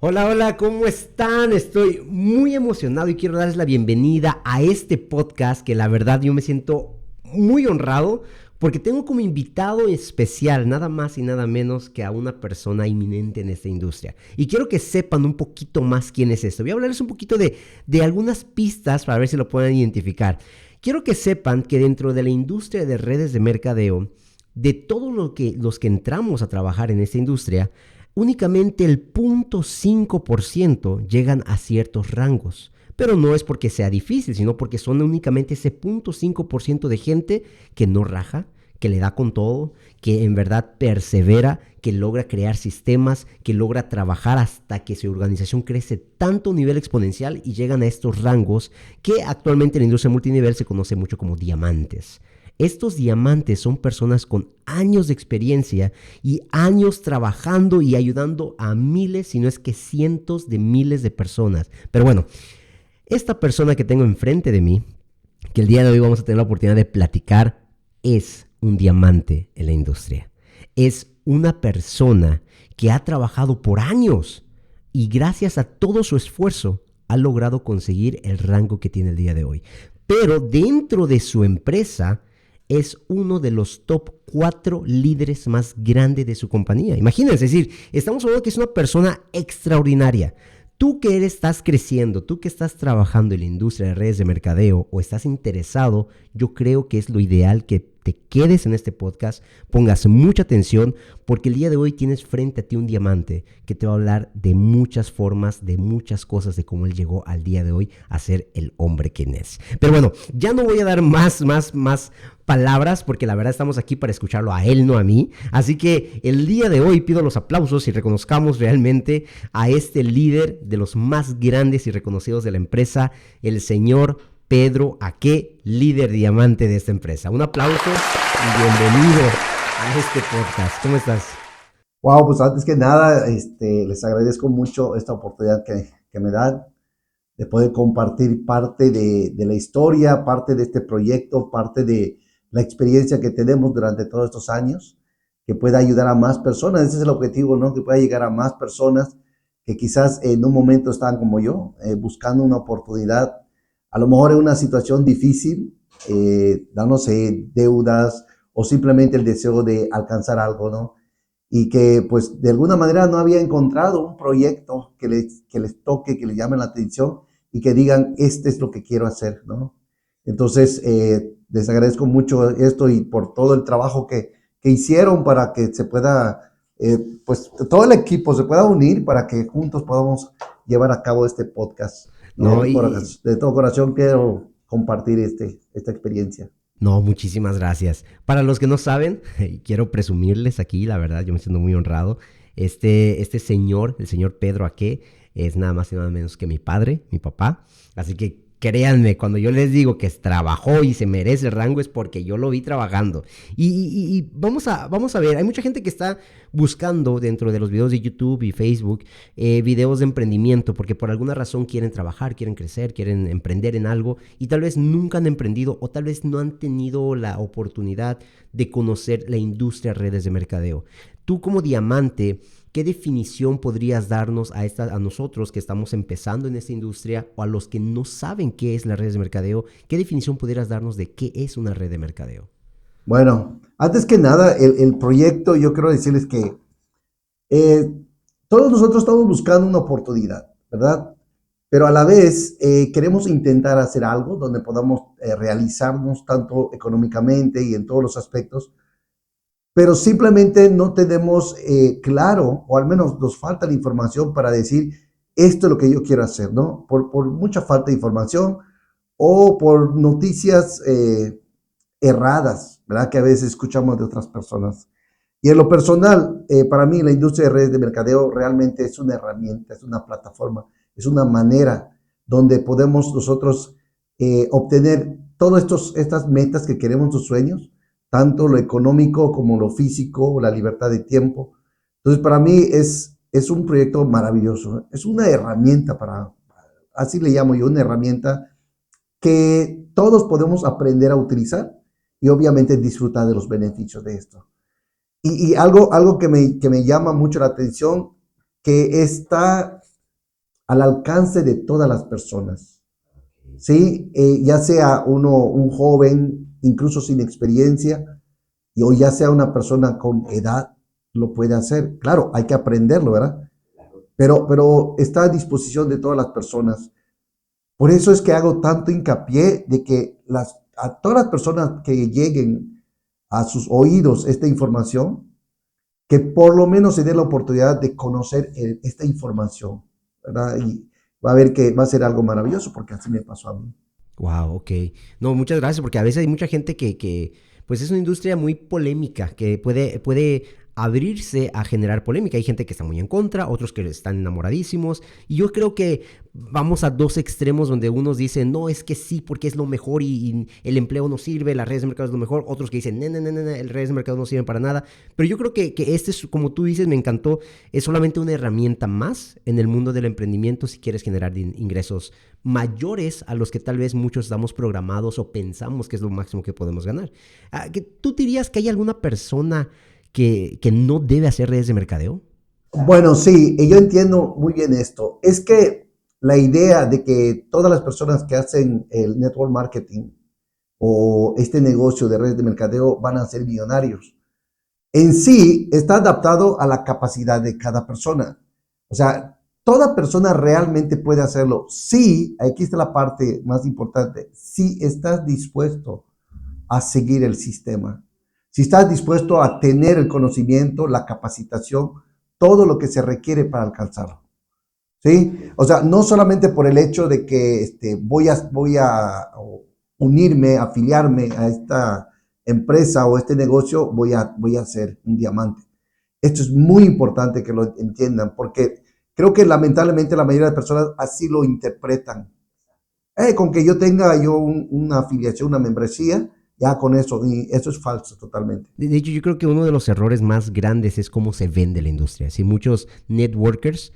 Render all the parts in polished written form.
Hola, hola, ¿cómo están? Estoy muy emocionado y quiero darles la bienvenida a este podcast que la verdad yo me siento muy honrado porque tengo como invitado especial nada más y nada menos que a una persona inminente en esta industria. Y quiero que sepan un poquito más quién es esto. Voy a hablarles un poquito de algunas pistas para ver si lo pueden identificar. Quiero que sepan que dentro de la industria de redes de mercadeo, de todos los que entramos a trabajar en esta industria, únicamente el 0.5% llegan a ciertos rangos. Pero no es porque sea difícil, sino porque son únicamente ese 0.5% de gente que no raja, que le da con todo, que en verdad persevera, que logra crear sistemas, que logra trabajar hasta que su organización crece tanto a nivel exponencial y llegan a estos rangos que actualmente en la industria multinivel se conoce mucho como diamantes. Estos diamantes son personas con años de experiencia y años trabajando y ayudando a miles, si no es que cientos de miles de personas. Pero bueno, esta persona que tengo enfrente de mí, que el día de hoy vamos a tener la oportunidad de platicar, es un diamante en la industria. Es una persona que ha trabajado por años y gracias a todo su esfuerzo ha logrado conseguir el rango que tiene el día de hoy. Pero dentro de su empresa es uno de los top 4 líderes más grandes de su compañía. Imagínense, es decir, estamos hablando que es una persona extraordinaria. Tú que estás creciendo, tú que estás trabajando en la industria de redes de mercadeo o estás interesado, yo creo que es lo ideal que te quedes en este podcast, pongas mucha atención, porque el día de hoy tienes frente a ti un diamante que te va a hablar de muchas formas, de muchas cosas, de cómo él llegó al día de hoy a ser el hombre que es. Pero bueno, ya no voy a dar más palabras, porque la verdad estamos aquí para escucharlo a él, no a mí. Así que el día de hoy pido los aplausos y reconozcamos realmente a este líder de los más grandes y reconocidos de la empresa, el señor Pedro Aque, líder diamante de esta empresa. Un aplauso y bienvenido a este podcast. ¿Cómo estás? Wow, pues antes que nada, les agradezco mucho esta oportunidad que me dan de poder compartir parte de la historia, parte de este proyecto, parte de la experiencia que tenemos durante todos estos años, que pueda ayudar a más personas. Ese es el objetivo, ¿no? Que pueda llegar a más personas que quizás en un momento estaban como yo, buscando una oportunidad, a lo mejor en una situación difícil, dándose deudas o simplemente el deseo de alcanzar algo, ¿no? Y que pues de alguna manera no había encontrado un proyecto que les toque, que les llame la atención y que digan, este es lo que quiero hacer, ¿no? Entonces, les agradezco mucho esto y por todo el trabajo que hicieron para que se pueda, pues todo el equipo se pueda unir para que juntos podamos llevar a cabo este podcast. Y No, y, de todo corazón quiero compartir esta experiencia. No, muchísimas gracias. Para los que no saben, quiero presumirles aquí, la verdad, yo me siento muy honrado. Este señor, el señor Pedro Aque, es nada más y nada menos que mi padre, mi papá. Así que créanme, cuando yo les digo que trabajó y se merece el rango es porque yo lo vi trabajando. Y vamos a ver, hay mucha gente que está buscando dentro de los videos de YouTube y Facebook videos de emprendimiento porque por alguna razón quieren trabajar, quieren crecer, quieren emprender en algo y tal vez nunca han emprendido o tal vez no han tenido la oportunidad de conocer la industria de redes de mercadeo. Tú como diamante, ¿qué definición podrías darnos a nosotros que estamos empezando en esta industria o a los que no saben qué es la red de mercadeo? ¿Qué definición podrías darnos de qué es una red de mercadeo? Bueno, antes que nada, el proyecto, yo quiero decirles que Eh, todos nosotros estamos buscando una oportunidad, ¿verdad? Pero a la vez queremos intentar hacer algo donde podamos realizarnos tanto económicamente y en todos los aspectos, pero simplemente no tenemos claro, o al menos nos falta la información para decir, esto es lo que yo quiero hacer, ¿no? Por mucha falta de información o por noticias erradas, ¿verdad? Que a veces escuchamos de otras personas. Y en lo personal, para mí la industria de redes de mercadeo realmente es una herramienta, es una plataforma, es una manera donde podemos nosotros obtener todas estas metas que queremos, sus sueños, tanto lo económico como lo físico, la libertad de tiempo. Entonces, para mí es un proyecto maravilloso, es una herramienta así le llamo yo, una herramienta que todos podemos aprender a utilizar y obviamente disfrutar de los beneficios de esto. Y algo que me llama mucho la atención, que está al alcance de todas las personas. ¿Sí? Ya sea un joven, incluso sin experiencia, o ya sea una persona con edad, lo puede hacer. Claro, hay que aprenderlo, ¿verdad? Pero está a disposición de todas las personas. Por eso es que hago tanto hincapié de que a todas las personas que lleguen a sus oídos esta información, que por lo menos se dé la oportunidad de conocer esta información, ¿verdad? Y va a ver que va a ser algo maravilloso, porque así me pasó a mí. Wow, ok. No, muchas gracias, porque a veces hay mucha gente pues es una industria muy polémica, que puede abrirse a generar polémica. Hay gente que está muy en contra, otros que están enamoradísimos. Y yo creo que vamos a dos extremos donde unos dicen, no, es que sí, porque es lo mejor y el empleo no sirve, las redes de mercado es lo mejor. Otros que dicen, no, no, no, no, el redes de mercado no sirven para nada. Pero yo creo que este, es, como tú dices, me encantó, es solamente una herramienta más en el mundo del emprendimiento si quieres generar ingresos mayores a los que tal vez muchos estamos programados o pensamos que es lo máximo que podemos ganar. ¿Tú dirías que hay alguna persona que no debe hacer redes de mercadeo? Bueno, sí, y yo entiendo muy bien esto. Es que la idea de que todas las personas que hacen el network marketing o este negocio de redes de mercadeo van a ser millonarios, en sí está adaptado a la capacidad de cada persona. O sea, toda persona realmente puede hacerlo. Sí, aquí está la parte más importante. Si estás dispuesto a seguir el sistema, si estás dispuesto a tener el conocimiento, la capacitación, todo lo que se requiere para alcanzarlo. ¿Sí? O sea, no solamente por el hecho de que voy a unirme, afiliarme a esta empresa o este negocio, voy a ser un diamante. Esto es muy importante que lo entiendan, porque creo que lamentablemente la mayoría de personas así lo interpretan. Con que yo tenga una afiliación, una membresía, ya con eso, y eso es falso totalmente. De hecho, yo creo que uno de los errores más grandes es cómo se vende la industria. Si muchos networkers,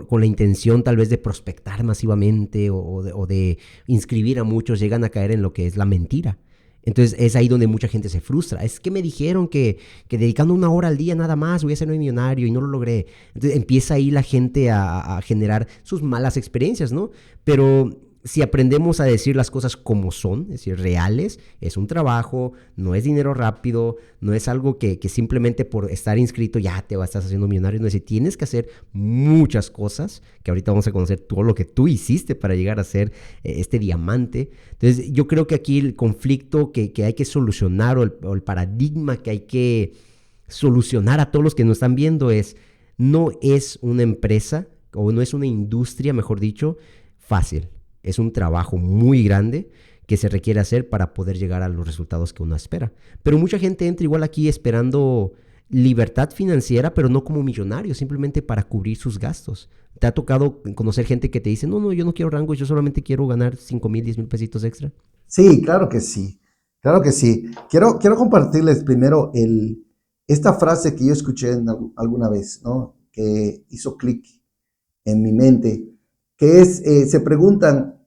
con la intención tal vez de prospectar masivamente o de inscribir a muchos, llegan a caer en lo que es la mentira. Entonces es ahí donde mucha gente se frustra. Es que me dijeron que dedicando 1 hora al día nada más voy a ser un millonario y no lo logré. Entonces empieza ahí la gente a generar sus malas experiencias, ¿no? Pero si aprendemos a decir las cosas como son, es decir, reales, es un trabajo, no es dinero rápido, no es algo que simplemente por estar inscrito ya te estás haciendo millonario, no es decir, tienes que hacer muchas cosas, que ahorita vamos a conocer todo lo que tú hiciste para llegar a ser este diamante. Entonces yo creo que aquí el conflicto que hay que solucionar o el paradigma que hay que solucionar a todos los que nos están viendo no es una empresa o no es una industria, mejor dicho, fácil. Es un trabajo muy grande que se requiere hacer para poder llegar a los resultados que uno espera. Pero mucha gente entra igual aquí esperando libertad financiera, pero no como millonario, simplemente para cubrir sus gastos. ¿Te ha tocado conocer gente que te dice, no, yo no quiero rango, yo solamente quiero ganar 5,000, 10,000 pesitos extra? Sí, claro que sí. Claro que sí. Quiero compartirles primero esta frase que yo escuché alguna vez, ¿no? Que hizo clic en mi mente, que se preguntan,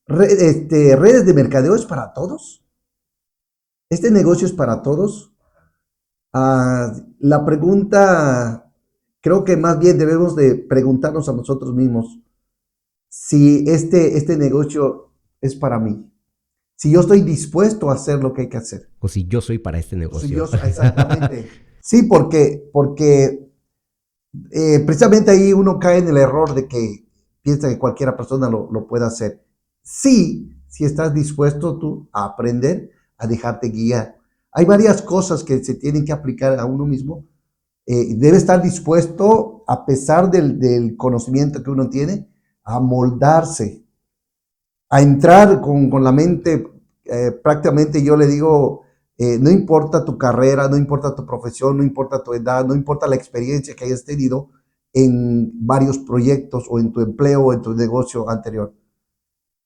¿redes de mercadeo es para todos? ¿Este negocio es para todos? La pregunta, creo que más bien debemos de preguntarnos a nosotros mismos si este negocio es para mí, si yo estoy dispuesto a hacer lo que hay que hacer. O si yo soy para este Si negocio. yo, exactamente. Sí, porque precisamente ahí uno cae en el error de que piensa que cualquier persona lo puede hacer. Sí, si estás dispuesto tú a aprender, a dejarte guiar. Hay varias cosas que se tienen que aplicar a uno mismo. Debe estar dispuesto, a pesar del conocimiento que uno tiene, a moldarse, a entrar con la mente, prácticamente yo le digo, no importa tu carrera, no importa tu profesión, no importa tu edad, no importa la experiencia que hayas tenido en varios proyectos o en tu empleo o en tu negocio anterior.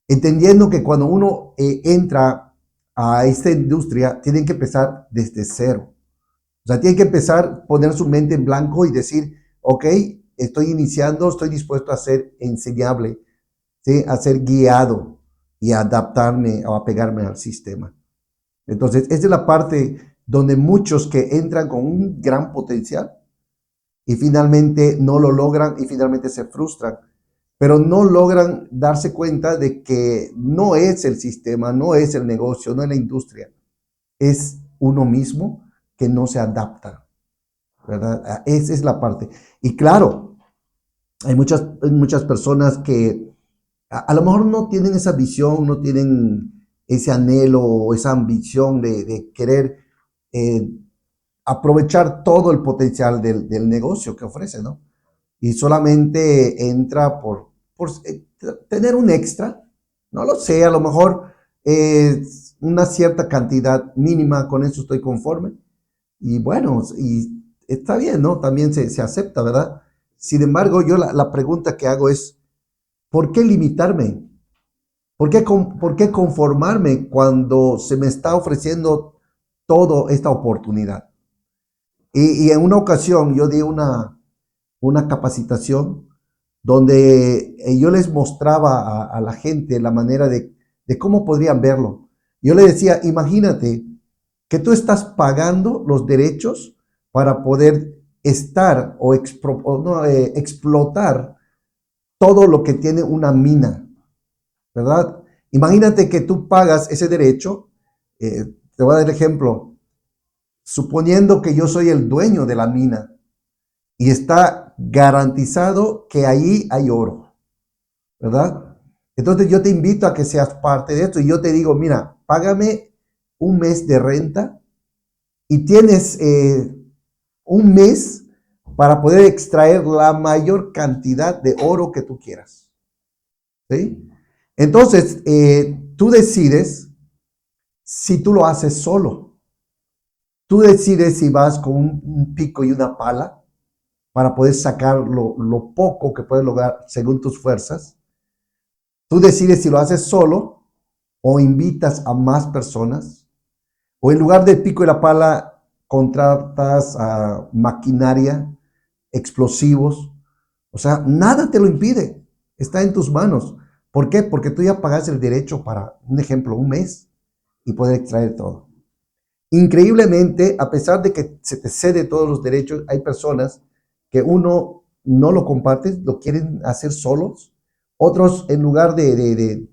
Entendiendo que cuando uno entra a esta industria, tienen que empezar desde cero. O sea, tienen que empezar, poner su mente en blanco y decir, ok, estoy iniciando, estoy dispuesto a ser enseñable, ¿sí? A ser guiado y a adaptarme o a pegarme al sistema. Entonces, esa es la parte donde muchos que entran con un gran potencial y finalmente no lo logran y finalmente se frustran, pero no logran darse cuenta de que no es el sistema, no es el negocio, no es la industria, es uno mismo que no se adapta, ¿verdad? Esa es la parte. Y claro, hay muchas personas que a lo mejor no tienen esa visión, no tienen ese anhelo o esa ambición de querer eh, aprovechar todo el potencial del negocio que ofrece, ¿no? Y solamente entra por tener un extra, no lo sé, a lo mejor una cierta cantidad mínima, con eso estoy conforme. Y bueno, y está bien, ¿no? También se acepta, ¿verdad? Sin embargo, yo la pregunta que hago es, ¿por qué limitarme? ¿Por qué conformarme cuando se me está ofreciendo toda esta oportunidad? Y en una ocasión yo di una capacitación donde yo les mostraba a la gente la manera de cómo podrían verlo. Yo le decía, imagínate que tú estás pagando los derechos para poder estar o explotar todo lo que tiene una mina, ¿verdad? Imagínate que tú pagas ese derecho. Te voy a dar el ejemplo. Suponiendo que yo soy el dueño de la mina y está garantizado que ahí hay oro, ¿verdad? Entonces yo te invito a que seas parte de esto y yo te digo, mira, págame un mes de renta y tienes un mes para poder extraer la mayor cantidad de oro que tú quieras, ¿sí? Entonces, tú decides si tú lo haces solo. Tú decides si vas con un pico y una pala para poder sacar lo poco que puedes lograr según tus fuerzas. Tú decides si lo haces solo o invitas a más personas, o en lugar del pico y la pala contratas a maquinaria, explosivos. O sea, nada te lo impide. Está en tus manos. ¿Por qué? Porque tú ya pagaste el derecho para, un ejemplo, un mes y poder extraer todo. Increíblemente, a pesar de que se te cede todos los derechos, hay personas que uno no lo comparte, lo quieren hacer solos. Otros, en lugar de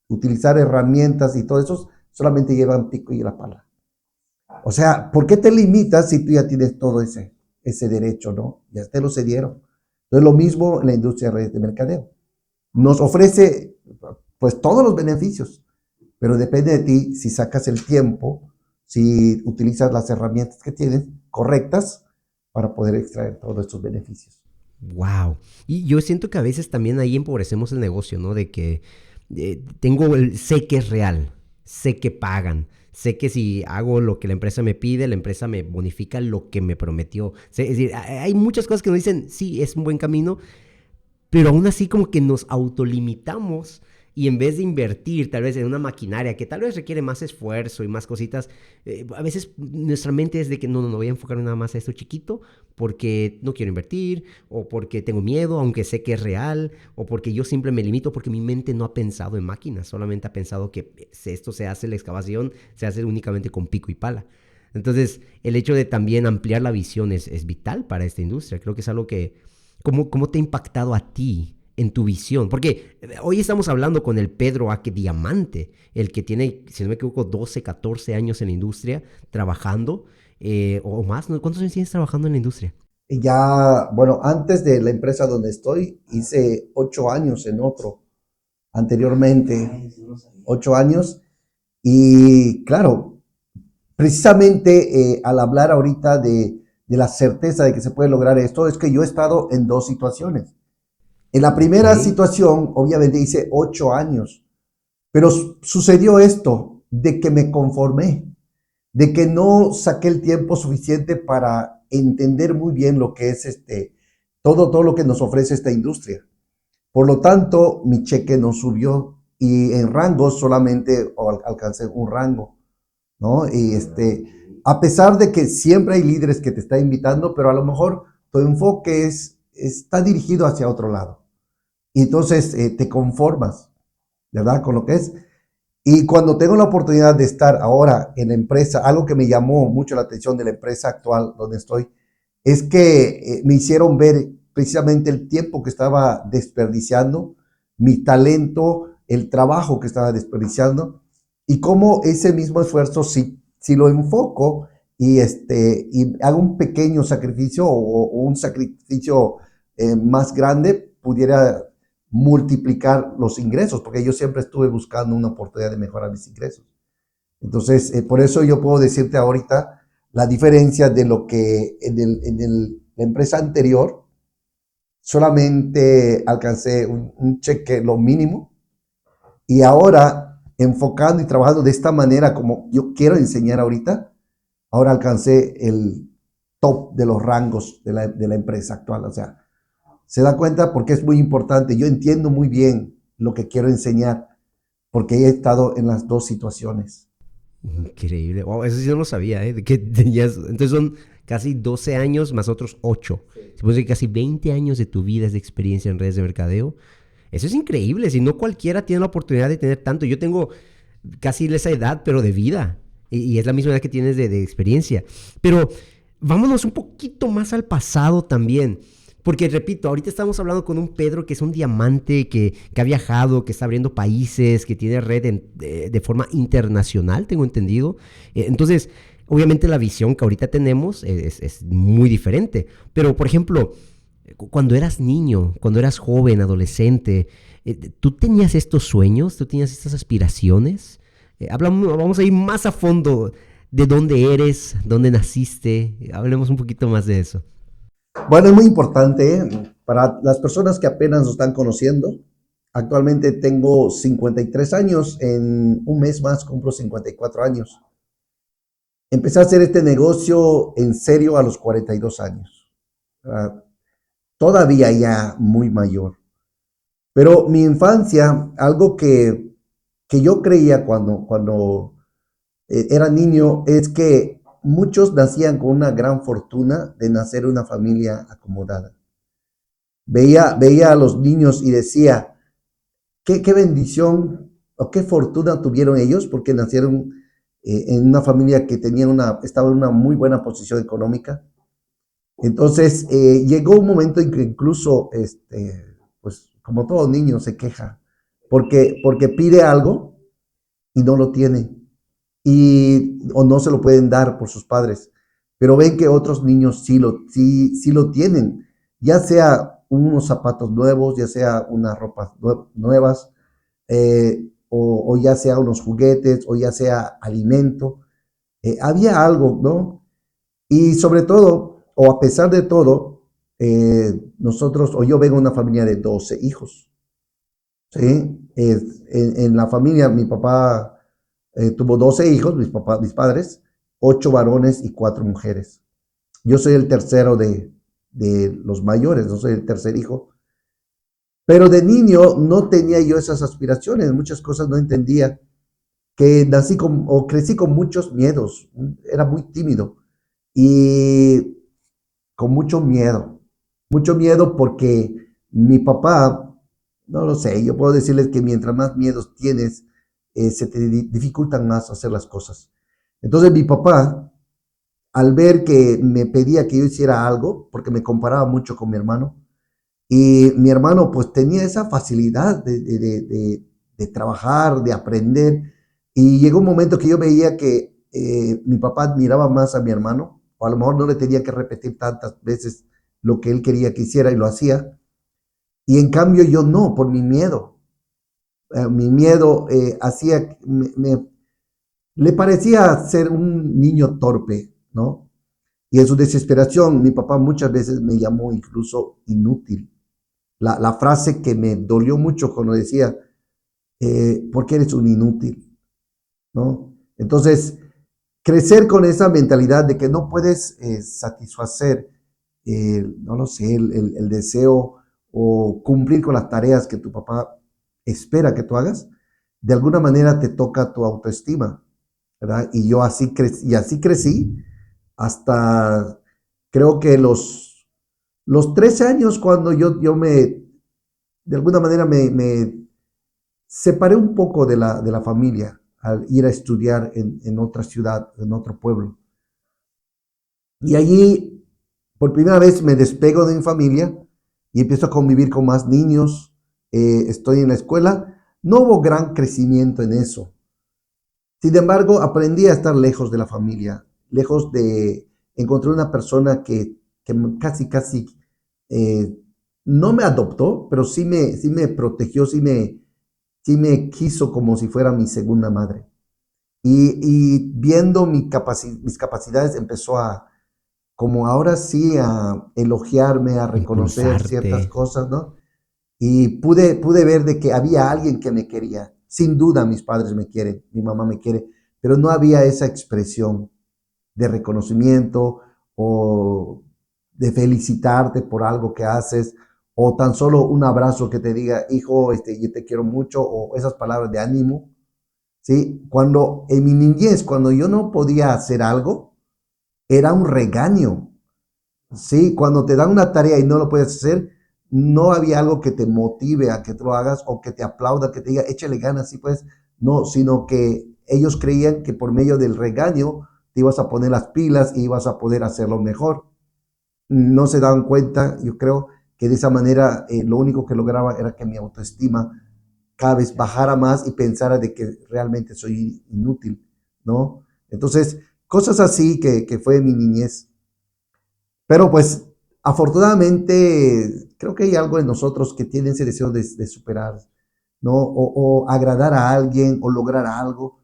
utilizar herramientas y todo eso, solamente llevan pico y la pala. O sea, ¿por qué te limitas si tú ya tienes todo ese derecho, no? Ya te lo cedieron. Entonces, lo mismo en la industria de mercadeo. Nos ofrece, pues, todos los beneficios, pero depende de ti si sacas el tiempo, si utilizas las herramientas que tienes correctas para poder extraer todos estos beneficios. Wow. Y yo siento que a veces también ahí empobrecemos el negocio, ¿no? De que sé que es real, sé que pagan, sé que si hago lo que la empresa me pide, la empresa me bonifica lo que me prometió. Es decir, hay muchas cosas que nos dicen, sí, es un buen camino, pero aún así como que nos autolimitamos y en vez de invertir tal vez en una maquinaria que tal vez requiere más esfuerzo y más cositas, a veces nuestra mente es de que no, voy a enfocar nada más a esto chiquito porque no quiero invertir o porque tengo miedo, aunque sé que es real, o porque yo siempre me limito porque mi mente no ha pensado en máquinas, solamente ha pensado que si esto se hace, la excavación se hace únicamente con pico y pala. Entonces, el hecho de también ampliar la visión es vital para esta industria. Creo que es algo que ¿cómo te ha impactado a ti en tu visión? Porque hoy estamos hablando con el Pedro Aque Diamante, el que tiene, si no me equivoco, 12, 14 años en la industria trabajando, o más, ¿no? ¿Cuántos años tienes trabajando en la industria? Y ya, bueno, antes de la empresa donde estoy, hice 8 años en otro, anteriormente, 8 años. Y claro, precisamente al hablar ahorita de la certeza de que se puede lograr esto, es que yo he estado en dos situaciones. En la Ok. primera situación, obviamente hice 8 años, pero sucedió esto, de que me conformé, de que no saqué el tiempo suficiente para entender muy bien lo que es todo lo que nos ofrece esta industria. Por lo tanto, mi cheque no subió y en rangos solamente alcancé un rango, ¿no? Y a pesar de que siempre hay líderes que te están invitando, pero a lo mejor tu enfoque está dirigido hacia otro lado. Y entonces te conformas, ¿verdad? Con lo que es. Y cuando tengo la oportunidad de estar ahora en la empresa, algo que me llamó mucho la atención de la empresa actual donde estoy, es que me hicieron ver precisamente el tiempo que estaba desperdiciando, mi talento, el trabajo que estaba desperdiciando y cómo ese mismo esfuerzo, si lo enfoco y hago un pequeño sacrificio o un sacrificio más grande, pudiera multiplicar los ingresos, porque yo siempre estuve buscando una oportunidad de mejorar mis ingresos. Entonces, por eso yo puedo decirte ahorita la diferencia de lo que la empresa anterior solamente alcancé un cheque, lo mínimo, y ahora enfocando y trabajando de esta manera como yo quiero enseñar ahorita, ahora alcancé el top de los rangos de la empresa actual. O sea, se da cuenta porque es muy importante. Yo entiendo muy bien lo que quiero enseñar porque he estado en las dos situaciones. Increíble. Wow, eso sí no lo sabía, ¿eh? De que tenías, entonces son casi 12 años más otros 8. Se puede decir que casi 20 años de tu vida es de experiencia en redes de mercadeo. Eso es increíble. Si no cualquiera tiene la oportunidad de tener tanto. Yo tengo casi esa edad, pero de vida. Y es la misma edad que tienes de experiencia. Pero vámonos un poquito más al pasado también. Porque repito, ahorita estamos hablando con un Pedro que es un diamante, que ha viajado, que está abriendo países, que tiene red de forma internacional, tengo entendido. Entonces, obviamente la visión que ahorita tenemos es muy diferente. Pero, por ejemplo, cuando eras niño, cuando eras joven, adolescente, ¿tú tenías estos sueños? ¿Tú tenías estas aspiraciones? Vamos a ir más a fondo de dónde eres, dónde naciste. Hablemos un poquito más de eso. Bueno, es muy importante para las personas que apenas nos están conociendo. Actualmente tengo 53 años, en un mes más cumplo 54 años. Empecé a hacer este negocio en serio a los 42 años. Uh, Todavía ya muy mayor. Pero mi infancia, algo que yo creía cuando era niño, es que muchos nacían con una gran fortuna de nacer en una familia acomodada. Veía a los niños y decía, qué bendición o qué fortuna tuvieron ellos porque nacieron en una familia que estaba en una muy buena posición económica. Entonces, llegó un momento en que incluso, pues como todo niño se queja, porque pide algo y no lo tiene, o no se lo pueden dar por sus padres, pero ven que otros niños sí lo tienen, ya sea unos zapatos nuevos, ya sea unas ropas nuevas, o ya sea unos juguetes, o ya sea alimento. Había algo, ¿no? Y sobre todo, o a pesar de todo, nosotros, o yo vengo de una familia de 12 hijos, ¿sí? En la familia, mi papá tuvo 12 hijos, mis padres, 8 varones y 4 mujeres. Yo soy el tercero de los mayores, no soy el tercer hijo. Pero de niño no tenía yo esas aspiraciones, muchas cosas no entendía, que crecí con muchos miedos, era muy tímido y con mucho miedo porque mi papá, no lo sé, yo puedo decirles que mientras más miedos tienes, se te dificultan más hacer las cosas. Entonces mi papá, al ver que me pedía que yo hiciera algo, porque me comparaba mucho con mi hermano, y mi hermano pues tenía esa facilidad de trabajar, de aprender, y llegó un momento que yo veía que mi papá admiraba más a mi hermano, o a lo mejor no le tenía que repetir tantas veces lo que él quería que hiciera y lo hacía, y en cambio yo no, por mi miedo. Mi miedo hacía, le parecía ser un niño torpe, ¿no? Y en su desesperación, mi papá muchas veces me llamó incluso inútil. La frase que me dolió mucho cuando decía, ¿por qué eres un inútil? ¿No? Entonces, crecer con esa mentalidad de que no puedes satisfacer, no lo sé, el deseo o cumplir con las tareas que tu papá espera que tú hagas, de alguna manera te toca tu autoestima, ¿verdad? Y yo así crecí hasta, creo que los 13 años cuando de alguna manera me separé un poco de la familia al ir a estudiar en otra ciudad, en otro pueblo. Y allí, por primera vez me despego de mi familia y empiezo a convivir con más niños. Estoy en la escuela. No hubo gran crecimiento en eso. Sin embargo, aprendí a estar lejos de la familia, lejos de encontrar una persona que casi eh, no me adoptó, pero sí me protegió, sí me quiso como si fuera mi segunda madre. Y viendo mis capacidades empezó a, como ahora sí, a elogiarme, a reconocer Impulsarte. ciertas cosas, ¿no? Y pude ver de que había alguien que me quería. Sin duda mis padres me quieren, mi mamá me quiere, pero no había esa expresión de reconocimiento o de felicitarte por algo que haces o tan solo un abrazo que te diga, hijo, yo te quiero mucho, o esas palabras de ánimo, ¿sí? Cuando en mi niñez, cuando yo no podía hacer algo, era un regaño, ¿sí? Cuando te dan una tarea y no lo puedes hacer, no había algo que te motive a que tú lo hagas o que te aplauda, que te diga, échale ganas, sí pues, no, sino que ellos creían que por medio del regaño te ibas a poner las pilas y ibas a poder hacerlo mejor. No se daban cuenta, yo creo que de esa manera lo único que lograba era que mi autoestima cada vez bajara más y pensara de que realmente soy inútil, ¿no? Entonces, cosas así que fue mi niñez. Pero pues, afortunadamente, creo que hay algo en nosotros que tiene ese deseo de superar, ¿no? O agradar a alguien o lograr algo.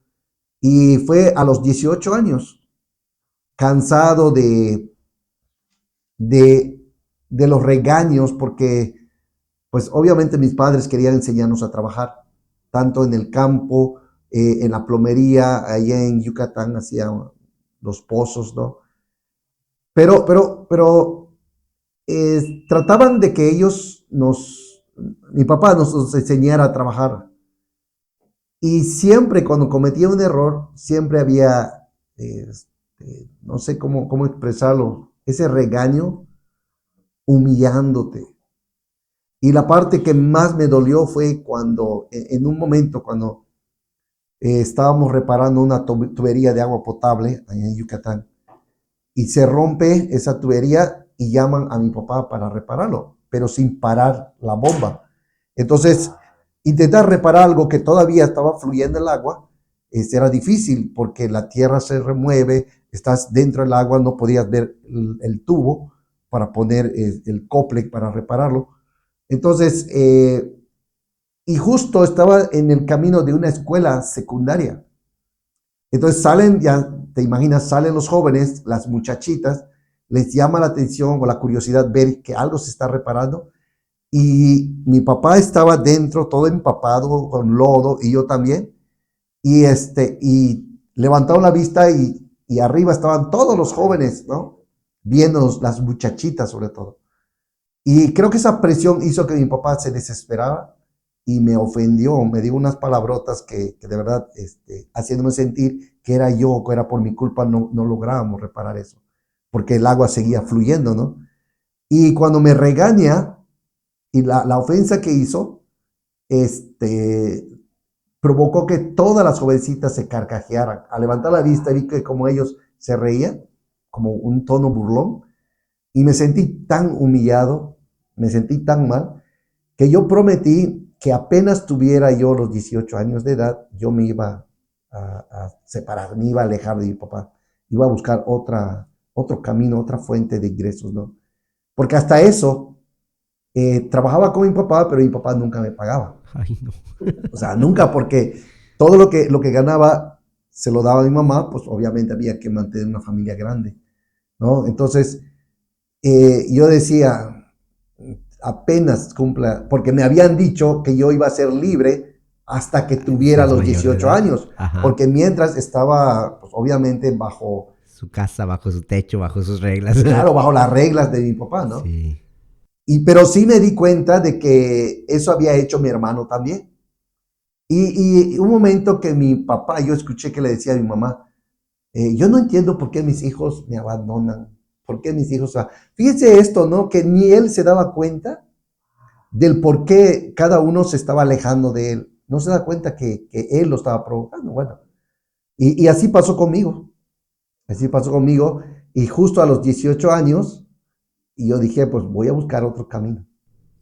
Y fue a los 18 años, cansado de, de los regaños, porque pues obviamente mis padres querían enseñarnos a trabajar, tanto en el campo, en la plomería, allá en Yucatán hacían los pozos, ¿no? Pero trataban de que mi papá nos enseñara a trabajar. Y siempre cuando cometía un error, siempre había, no sé cómo expresarlo, ese regaño humillándote. Y la parte que más me dolió fue cuando, en un momento, cuando estábamos reparando una tubería de agua potable allá en Yucatán, y se rompe esa tubería y llaman a mi papá para repararlo, pero sin parar la bomba. Entonces, intentar reparar algo que todavía estaba fluyendo el agua, era difícil porque la tierra se remueve, estás dentro del agua, no podías ver el tubo para poner el cople para repararlo. Entonces, y justo estaba en el camino de una escuela secundaria. Entonces salen, ya te imaginas, salen los jóvenes, las muchachitas, les llama la atención o la curiosidad ver que algo se está reparando. Y mi papá estaba dentro, todo empapado con lodo, y yo también. Y levantaron la vista y arriba estaban todos los jóvenes, ¿no? Viéndonos, las muchachitas sobre todo. Y creo que esa presión hizo que mi papá se desesperara y me ofendió, me dio unas palabrotas que de verdad, haciéndome sentir que era yo, que era por mi culpa, no lográbamos reparar eso, porque el agua seguía fluyendo, ¿no? Y cuando me regaña y la ofensa que hizo, este, provocó que todas las jovencitas se carcajearan. Al levantar la vista vi que como ellos se reían, como un tono burlón, y me sentí tan humillado, me sentí tan mal, que yo prometí que apenas tuviera yo los 18 años de edad, yo me iba a separar, me iba a alejar de mi papá, iba a buscar otro camino, otra fuente de ingresos, ¿no? Porque hasta eso, trabajaba con mi papá, pero mi papá nunca me pagaba. Ay, no. O sea, nunca, porque todo lo que ganaba se lo daba a mi mamá, pues obviamente había que mantener una familia grande, ¿no? Entonces, yo decía, apenas cumpla, porque me habían dicho que yo iba a ser libre hasta que tuviera Seas los mayor de 18 edad. años, Ajá. porque mientras estaba, pues, obviamente, bajo, Su casa, bajo su techo, bajo sus reglas. claro, bajo las reglas de mi papá, ¿no? Sí. Pero sí me di cuenta de que eso había hecho mi hermano también. Y un momento que mi papá, yo escuché que le decía a mi mamá, yo no entiendo por qué mis hijos me abandonan, por qué mis hijos, o sea, fíjese esto, ¿no? Que ni él se daba cuenta del por qué cada uno se estaba alejando de él. No se da cuenta que él lo estaba provocando. Bueno, y así pasó conmigo. Así pasó conmigo. Y justo a los 18 años, Y yo dije, pues voy a buscar otro camino.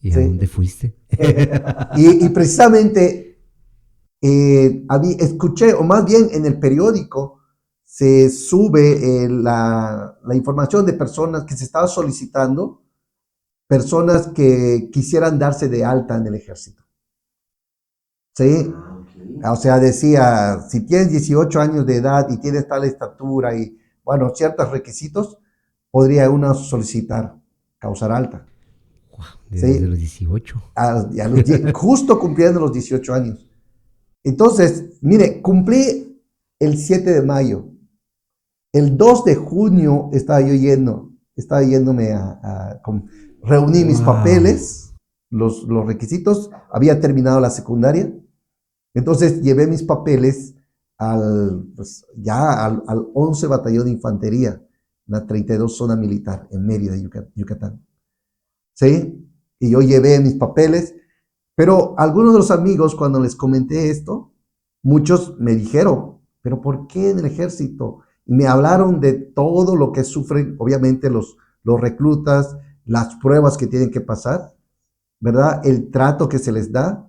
¿Y a ¿Sí? dónde fuiste? Y precisamente escuché, o más bien en el periódico, se sube la información de personas que se estaba solicitando, personas que quisieran darse de alta en el ejército. ¿Sí? O sea, decía, si tienes 18 años de edad y tienes tal estatura y, bueno, ciertos requisitos, podría uno solicitar causar alta. Wow, desde los ¿Sí? 18. Justo cumpliendo los 18 años. Entonces, mire, cumplí el 7 de mayo. El 2 de junio estaba yéndome reuní mis Wow. papeles, los requisitos, había terminado la secundaria. Entonces llevé mis papeles al 11 Batallón de Infantería, la 32 Zona Militar en Mérida, Yucatán. ¿Sí? Y yo llevé mis papeles, pero algunos de los amigos, cuando les comenté esto, muchos me dijeron, ¿pero por qué en el ejército? Y me hablaron de todo lo que sufren, obviamente, los reclutas, las pruebas que tienen que pasar, ¿verdad? El trato que se les da.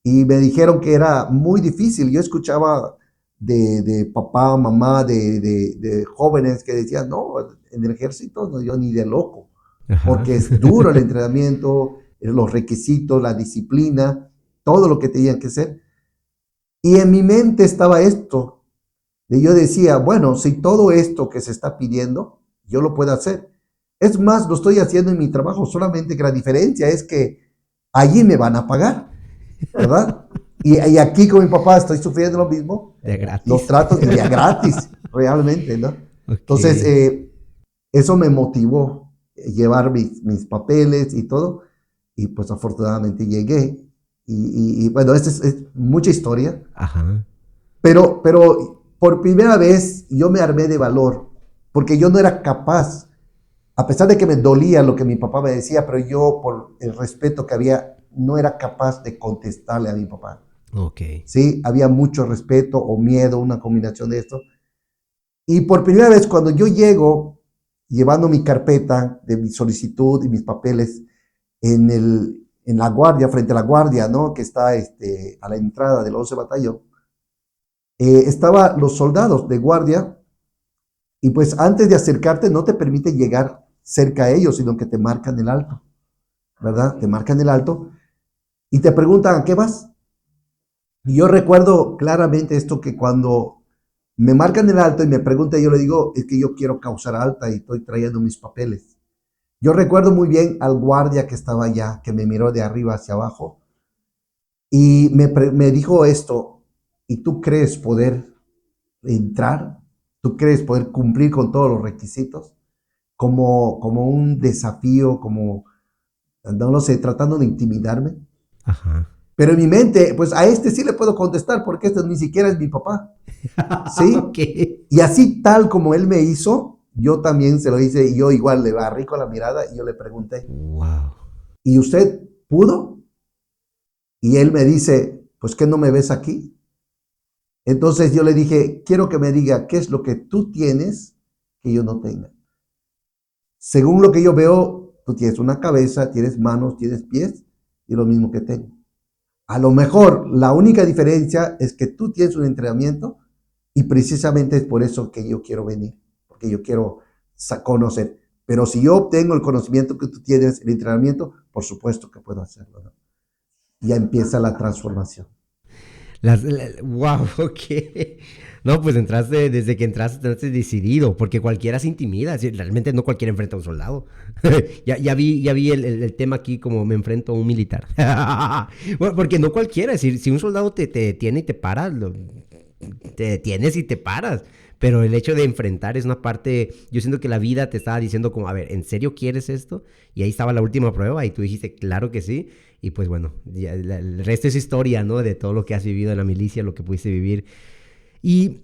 Y me dijeron que era muy difícil. Yo escuchaba de papá, mamá, de jóvenes que decían, no, en el ejército no, yo ni de loco, Ajá. porque es duro el entrenamiento, los requisitos, la disciplina, todo lo que tenían que hacer. Y en mi mente estaba esto, y yo decía, bueno, si todo esto que se está pidiendo, yo lo puedo hacer. Es más, lo estoy haciendo en mi trabajo, solamente que la diferencia es que allí me van a pagar, ¿verdad? Y aquí con mi papá estoy sufriendo lo mismo, De los gratis. tratos y de gratis, realmente, ¿no? Ok. Entonces, eso me motivó, llevar mis papeles y todo, y pues afortunadamente llegué. Y bueno, esta es mucha historia, Ajá. pero por primera vez yo me armé de valor, porque yo no era capaz, a pesar de que me dolía lo que mi papá me decía, pero yo por el respeto que había, no era capaz de contestarle a mi papá. Ok. ¿Sí? Había mucho respeto o miedo, una combinación de esto. Y por primera vez cuando yo llego llevando mi carpeta de mi solicitud y mis papeles en la guardia, frente a la guardia, ¿no? Que está a la entrada del 11 Batallón, estaban los soldados de guardia y pues antes de acercarte no te permiten llegar cerca a ellos, sino que te marcan el alto, ¿verdad? Te marcan el alto y te preguntan, ¿a qué vas? Y yo recuerdo claramente esto que cuando me marcan el alto y me preguntan, yo le digo, es que yo quiero causar alta y estoy trayendo mis papeles. Yo recuerdo muy bien al guardia que estaba allá, que me miró de arriba hacia abajo y me dijo esto, ¿y tú crees poder entrar? ¿Tú crees poder cumplir con todos los requisitos? Como un desafío, como, no lo sé, tratando de intimidarme. Ajá. Pero en mi mente, pues a este sí le puedo contestar porque este ni siquiera es mi papá. ¿Sí? Ok. Y así tal como él me hizo, yo también se lo hice y yo igual le barrí con la mirada y yo le pregunté, Wow. ¿y usted pudo? Y él me dice, pues ¿qué no me ves aquí? Entonces yo le dije, quiero que me diga qué es lo que tú tienes que yo no tenga. Según lo que yo veo, tú tienes una cabeza, tienes manos, tienes pies y lo mismo que tengo. A lo mejor la única diferencia es que tú tienes un entrenamiento y precisamente es por eso que yo quiero venir, porque yo quiero conocer. Pero si yo obtengo el conocimiento que tú tienes, el entrenamiento, por supuesto que puedo hacerlo, ¿no? Ya empieza la transformación. Wow, ok. No, pues desde que entraste decidido, porque cualquiera se intimida. Realmente no cualquiera enfrenta a un soldado. Ya vi el tema aquí como me enfrento a un militar. Bueno, porque no cualquiera, es decir, si un soldado te detiene y te para, te detienes y te paras. Pero el hecho de enfrentar es una parte, yo siento que la vida te estaba diciendo como, a ver, ¿en serio quieres esto? Y ahí estaba la última prueba y tú dijiste, claro que sí. Y pues bueno, ya, el resto es historia, ¿no? De todo lo que has vivido en la milicia, lo que pudiste vivir. Y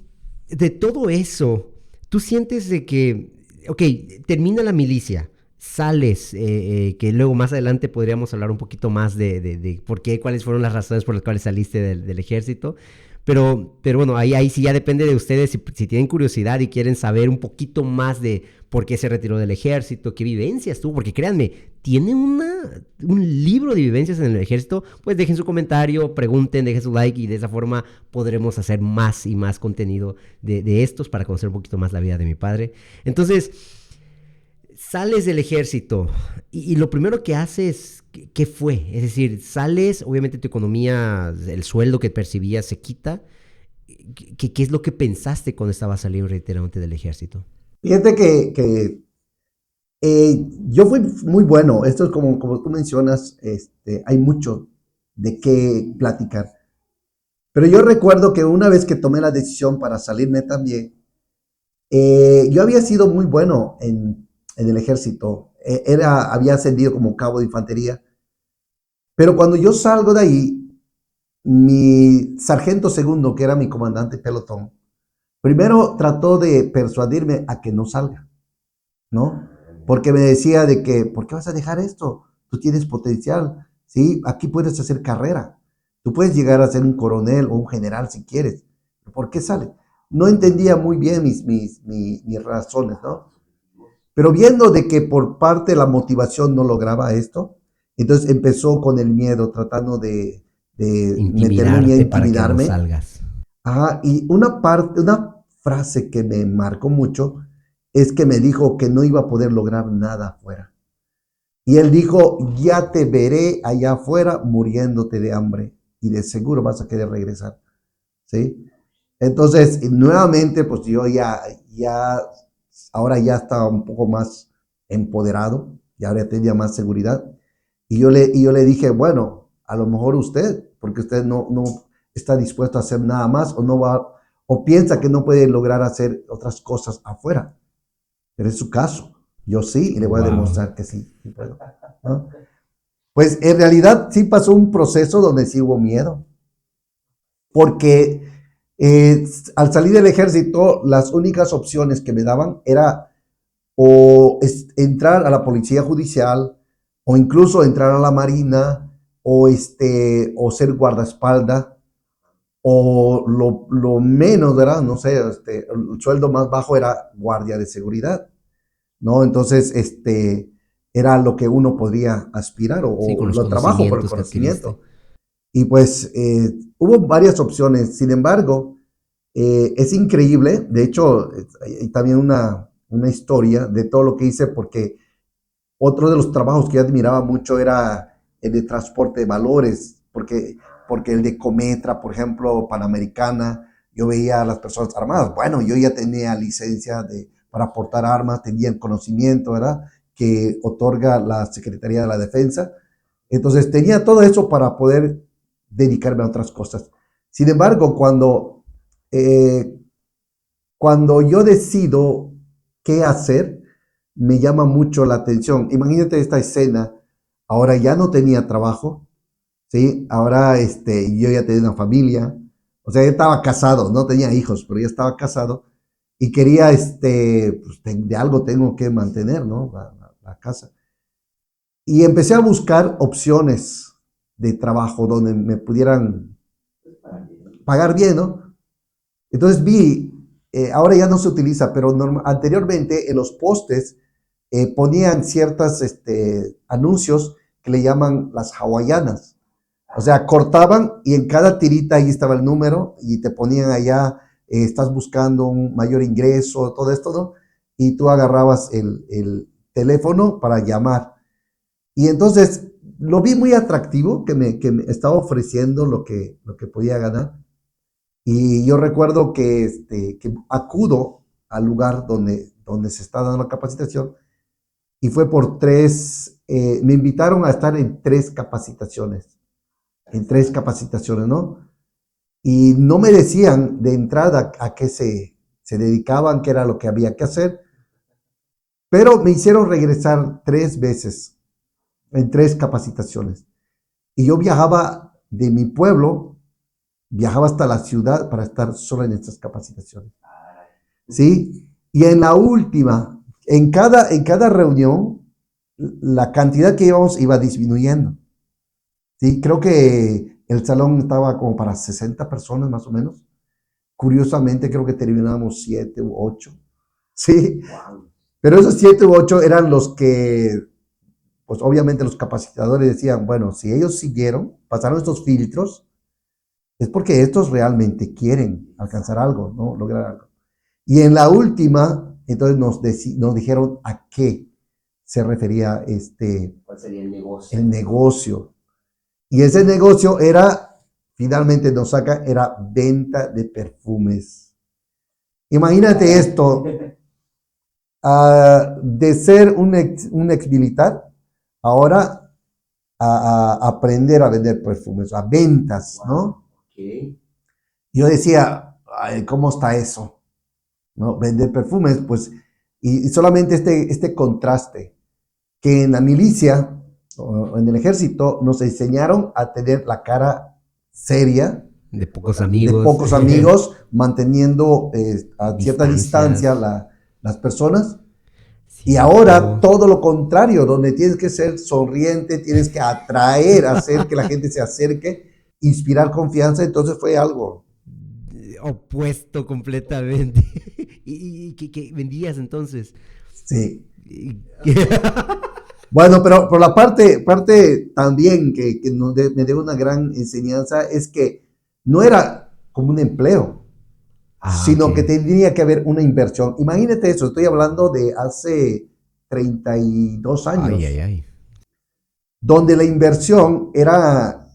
de todo eso, tú sientes de que, ok, termina la milicia, sales, que luego más adelante podríamos hablar un poquito más de por qué, cuáles fueron las razones por las cuales saliste del ejército. Pero bueno, ahí sí ya depende de ustedes si tienen curiosidad y quieren saber un poquito más de por qué se retiró del ejército, qué vivencias tuvo, porque créanme, tiene un libro de vivencias en el ejército, pues dejen su comentario, pregunten, dejen su like y de esa forma podremos hacer más y más contenido de estos para conocer un poquito más la vida de mi padre. Entonces, sales del ejército y lo primero que haces, ¿qué fue? Es decir, sales, obviamente tu economía, el sueldo que percibías se quita. ¿Qué es lo que pensaste cuando estabas saliendo reiteradamente del ejército? Fíjate que yo fui muy bueno. Esto es como tú mencionas, hay mucho de qué platicar. Pero yo recuerdo que una vez que tomé la decisión para salirme también, yo había sido muy bueno en el ejército. Había ascendido como cabo de infantería. Pero cuando yo salgo de ahí, mi sargento segundo, que era mi comandante pelotón, primero trató de persuadirme a que no salga, ¿no? Porque me decía de que, ¿por qué vas a dejar esto? Tú tienes potencial, ¿sí? Aquí puedes hacer carrera. Tú puedes llegar a ser un coronel o un general si quieres. ¿Por qué sale? No entendía muy bien mis razones, ¿no? Pero viendo de que por parte de la motivación no lograba esto, entonces empezó con el miedo, tratando de meterme miedo, Intimidarte para que no intimidarme. salgas. Ajá, y una frase que me marcó mucho es que me dijo que no iba a poder lograr nada afuera. Y él dijo, ya te veré allá afuera muriéndote de hambre y de seguro vas a querer regresar, ¿sí? Entonces, nuevamente, pues yo ahora ya estaba un poco más empoderado, ya ahora tenía más seguridad. Y yo le dije, bueno, a lo mejor usted, porque usted no está dispuesto a hacer nada más o no va, o piensa que no puede lograr hacer otras cosas afuera. Pero es su caso. Yo sí, y le voy a Wow. demostrar que sí, sí puedo, ¿no? Pues en realidad sí pasó un proceso donde sí hubo miedo, porque al salir del ejército, las únicas opciones que me daban era o entrar a la policía judicial, o incluso entrar a la marina, o ser guardaespaldas, o lo menos, ¿verdad? No sé, el sueldo más bajo era guardia de seguridad, ¿no? Entonces, era lo que uno podría aspirar, Sí, con los lo trabajo por el conocimientos que adquiriste. conocimiento. Y pues hubo varias opciones. Sin embargo, es increíble. De hecho, hay también una historia de todo lo que hice, porque otro de los trabajos que yo admiraba mucho era el de transporte de valores, porque el de Cometra, por ejemplo, Panamericana, yo veía a las personas armadas. Bueno, yo ya tenía licencia para portar armas, tenía el conocimiento, ¿verdad?, que otorga la Secretaría de la Defensa. Entonces tenía todo eso para poder dedicarme a otras cosas. Sin embargo, eh, cuando yo decido qué hacer, me llama mucho la atención. Imagínate esta escena. Ahora ya no tenía trabajo, ¿sí? Ahora yo ya tenía una familia. O sea, ya estaba casado, no tenía hijos, pero ya estaba casado. Y quería, pues, de algo tengo que mantener, ¿no? La casa. Y empecé a buscar opciones de trabajo donde me pudieran pagar bien, ¿no? Entonces vi, ahora ya no se utiliza, pero anteriormente en los postes ponían ciertas anuncios que le llaman las hawaianas. O sea, cortaban y en cada tirita ahí estaba el número y te ponían allá, estás buscando un mayor ingreso, todo esto, ¿no? Y tú agarrabas el teléfono para llamar. Y entonces lo vi muy atractivo, que me estaba ofreciendo lo que podía ganar. Y yo recuerdo que acudo al lugar donde se está dando la capacitación, y fue por me invitaron a estar en tres capacitaciones, ¿no? Y no me decían de entrada a qué se dedicaban, qué era lo que había que hacer, pero me hicieron regresar 3 veces en 3 capacitaciones. Y yo viajaba hasta la ciudad para estar solo en estas capacitaciones. ¿Sí? Y en la última, en cada reunión, la cantidad que íbamos iba disminuyendo. ¿Sí? Creo que El salón estaba como para 60 personas más o menos. Curiosamente creo que terminábamos 7 u 8. Sí, wow. Pero esos 7 u 8 eran los que, pues obviamente los capacitadores decían, bueno, si ellos siguieron, pasaron estos filtros, es porque estos realmente quieren alcanzar algo, ¿no? Lograr algo. Y en la última, entonces nos dijeron a qué se refería ¿cuál sería el negocio? El negocio. Y ese negocio era, finalmente nos saca, era venta de perfumes. Imagínate esto, de ser un ex militar, ahora a aprender a vender perfumes, a ventas, ¿no? Okay. Yo decía, ay, ¿cómo está eso? ¿No? Vender perfumes, pues, y solamente este contraste, que en la milicia o en el ejército nos enseñaron a tener la cara seria, de pocos amigos, manteniendo a cierta distancia las personas. Sí, y ahora todo lo contrario, donde tienes que ser sonriente, tienes que atraer, hacer que la gente se acerque, inspirar confianza. Entonces fue algo opuesto completamente. ¿Y qué vendías entonces? Sí. Bueno, pero por la parte también que me dio una gran enseñanza es que no era como un empleo, sino que tendría que haber una inversión. Imagínate eso, estoy hablando de hace 32 años, donde la inversión era,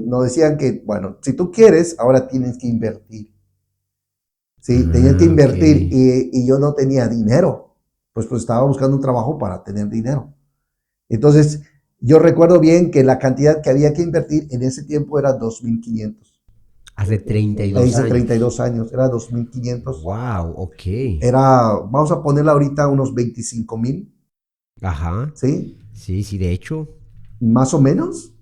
nos decían que, bueno, si tú quieres, ahora tienes que invertir. Sí, tenías que invertir y yo no tenía dinero, pues estaba buscando un trabajo para tener dinero. Entonces, yo recuerdo bien que la cantidad que había que invertir en ese tiempo era 2.500. Hace 32 años. Hace 32 años, era 2.500. Wow, ok. Era, vamos a ponerla ahorita unos 25,000. Ajá. ¿Sí? Sí, de hecho. ¿Más o menos?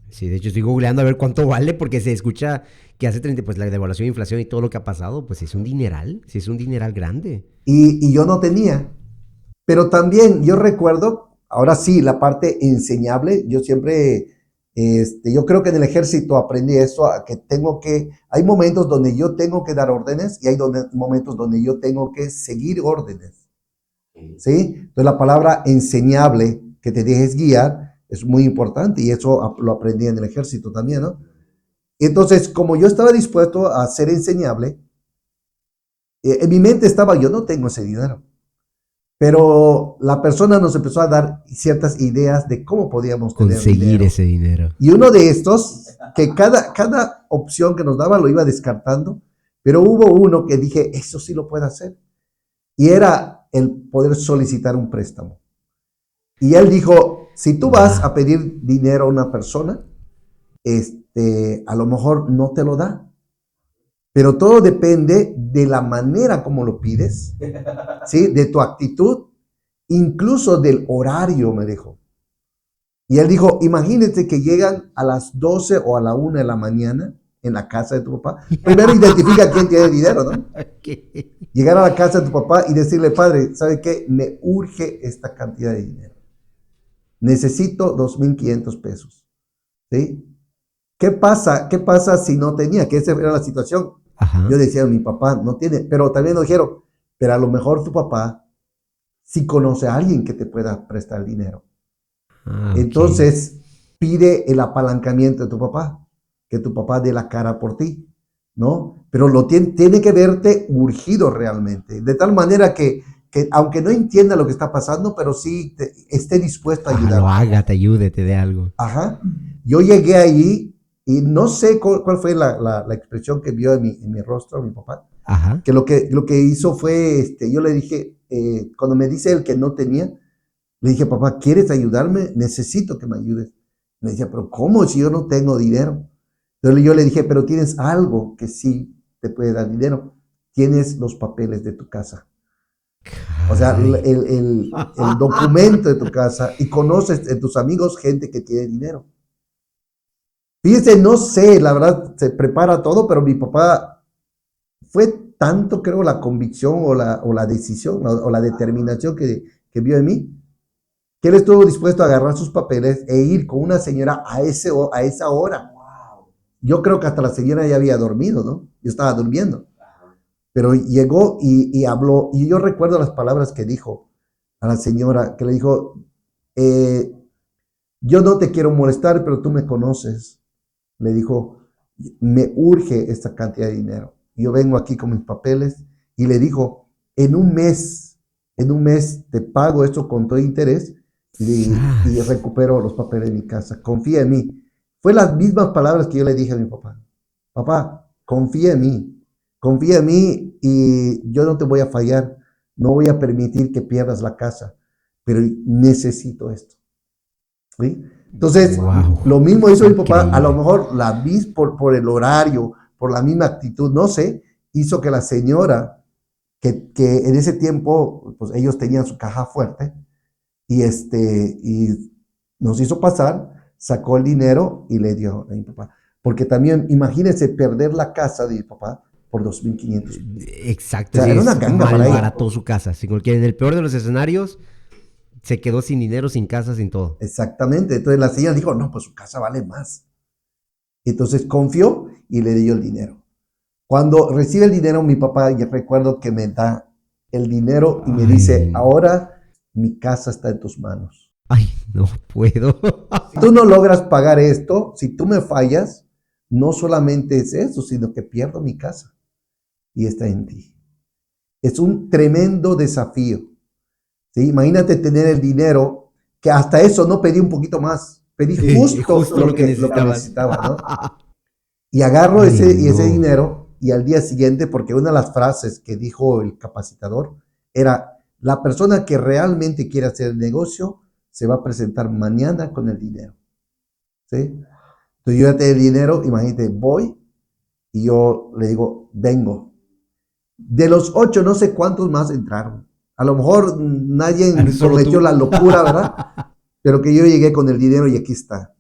Sí, de hecho estoy googleando a ver cuánto vale porque se escucha que hace 30, pues la devaluación, inflación y todo lo que ha pasado, pues es un dineral, sí es un dineral grande. Y yo no tenía. Pero también yo recuerdo, ahora sí, la parte enseñable, yo siempre, yo creo que en el ejército aprendí eso, a que hay momentos donde yo tengo que dar órdenes y hay momentos donde yo tengo que seguir órdenes. ¿Sí? Entonces la palabra enseñable, que te dejes guiar, es muy importante y eso lo aprendí en el ejército también, ¿no? Entonces, como yo estaba dispuesto a ser enseñable, en mi mente estaba, yo no tengo ese dinero. Pero la persona nos empezó a dar ciertas ideas de cómo podíamos conseguir ese dinero. Y uno de estos, que cada opción que nos daba lo iba descartando, pero hubo uno que dije, eso sí lo puedo hacer. Y era el poder solicitar un préstamo. Y él dijo, si tú vas a pedir dinero a una persona, a lo mejor no te lo da. Pero todo depende de la manera como lo pides, ¿sí? De tu actitud, incluso del horario, me dijo. Y él dijo, imagínate que llegan a las 12 o a la 1 de la mañana en la casa de tu papá. Primero identifica quién tiene dinero, ¿no? Llegar a la casa de tu papá y decirle, padre, ¿sabe qué? Me urge esta cantidad de dinero. Necesito 2.500 pesos, ¿sí? ¿Qué pasa si no tenía? Que esa era la situación. Ajá. Yo decía, mi papá no tiene, pero también nos dijeron, pero a lo mejor tu papá sí conoce a alguien que te pueda prestar dinero. Entonces, pide el apalancamiento de tu papá, que tu papá dé la cara por ti, ¿no? Pero tiene que verte urgido realmente, de tal manera que aunque no entienda lo que está pasando, pero sí esté dispuesto a ayudar. Lo haga, te ayude, te dé algo. Ajá. Yo llegué allí y no sé cuál fue la expresión que vio en mi rostro, mi papá. Ajá. Que lo que hizo fue, yo le dije, cuando me dice él que no tenía, le dije, papá, ¿quieres ayudarme? Necesito que me ayudes. Me decía, pero ¿cómo si yo no tengo dinero? Entonces yo le dije, pero tienes algo que sí te puede dar dinero. Tienes los papeles de tu casa. O sea, el documento de tu casa y conoces de tus amigos gente que tiene dinero. Fíjense, no sé, la verdad, se prepara todo, pero mi papá fue tanto, creo, la convicción o la decisión o la determinación que vio en mí, que él estuvo dispuesto a agarrar sus papeles e ir con una señora a esa hora. Yo creo que hasta la señora ya había dormido, ¿no? Yo estaba durmiendo. Pero llegó y habló, y yo recuerdo las palabras que dijo a la señora, que le dijo, eh, yo no te quiero molestar, pero tú me conoces. Le dijo, me urge esta cantidad de dinero. Yo vengo aquí con mis papeles y le dijo, en un mes te pago esto con todo interés y recupero los papeles de mi casa. Confía en mí. Fue las mismas palabras que yo le dije a mi papá. Papá, confía en mí y yo no te voy a fallar. No voy a permitir que pierdas la casa, pero necesito esto. ¿Sí? Entonces, Wow, lo mismo hizo mi papá, a lo increíble. mejor por el horario, por la misma actitud, no sé, hizo que la señora, que en ese tiempo, pues ellos tenían su caja fuerte, y nos hizo pasar, sacó el dinero y le dio a mi papá. Porque también, imagínense perder la casa de mi papá por 2.500 pesos. O Exacto, sea, sí, era una es ganga para ella. malbarató su casa. Así como que en el peor de los escenarios se quedó sin dinero, sin casa, sin todo. Exactamente. Entonces la señora dijo, no, pues su casa vale más. Entonces confió y le dio el dinero. Cuando recibe el dinero, mi papá, yo recuerdo que me da el dinero y me dice, Ay, ahora mi casa está en tus manos. ay, no puedo. Si tú no logras pagar esto, si tú me fallas, no solamente es eso, sino que pierdo mi casa y está en ti. Es un tremendo desafío. ¿Sí? Imagínate tener el dinero, que hasta eso no pedí un poquito más, pedí justo Justo lo que lo que necesitabas. necesitaba, ¿no? Y agarro Ay, ese no. dinero y al día siguiente, porque una de las frases que dijo el capacitador era, la persona que realmente quiere hacer el negocio se va a presentar mañana con el dinero. ¿Sí? Entonces yo ya tenía el dinero, imagínate, voy y yo le digo, vengo. De los 8, no sé cuántos más entraron. A lo mejor Ah, no, nadie solo cometió tú. la locura, ¿verdad? Pero que yo llegué con el dinero y aquí está.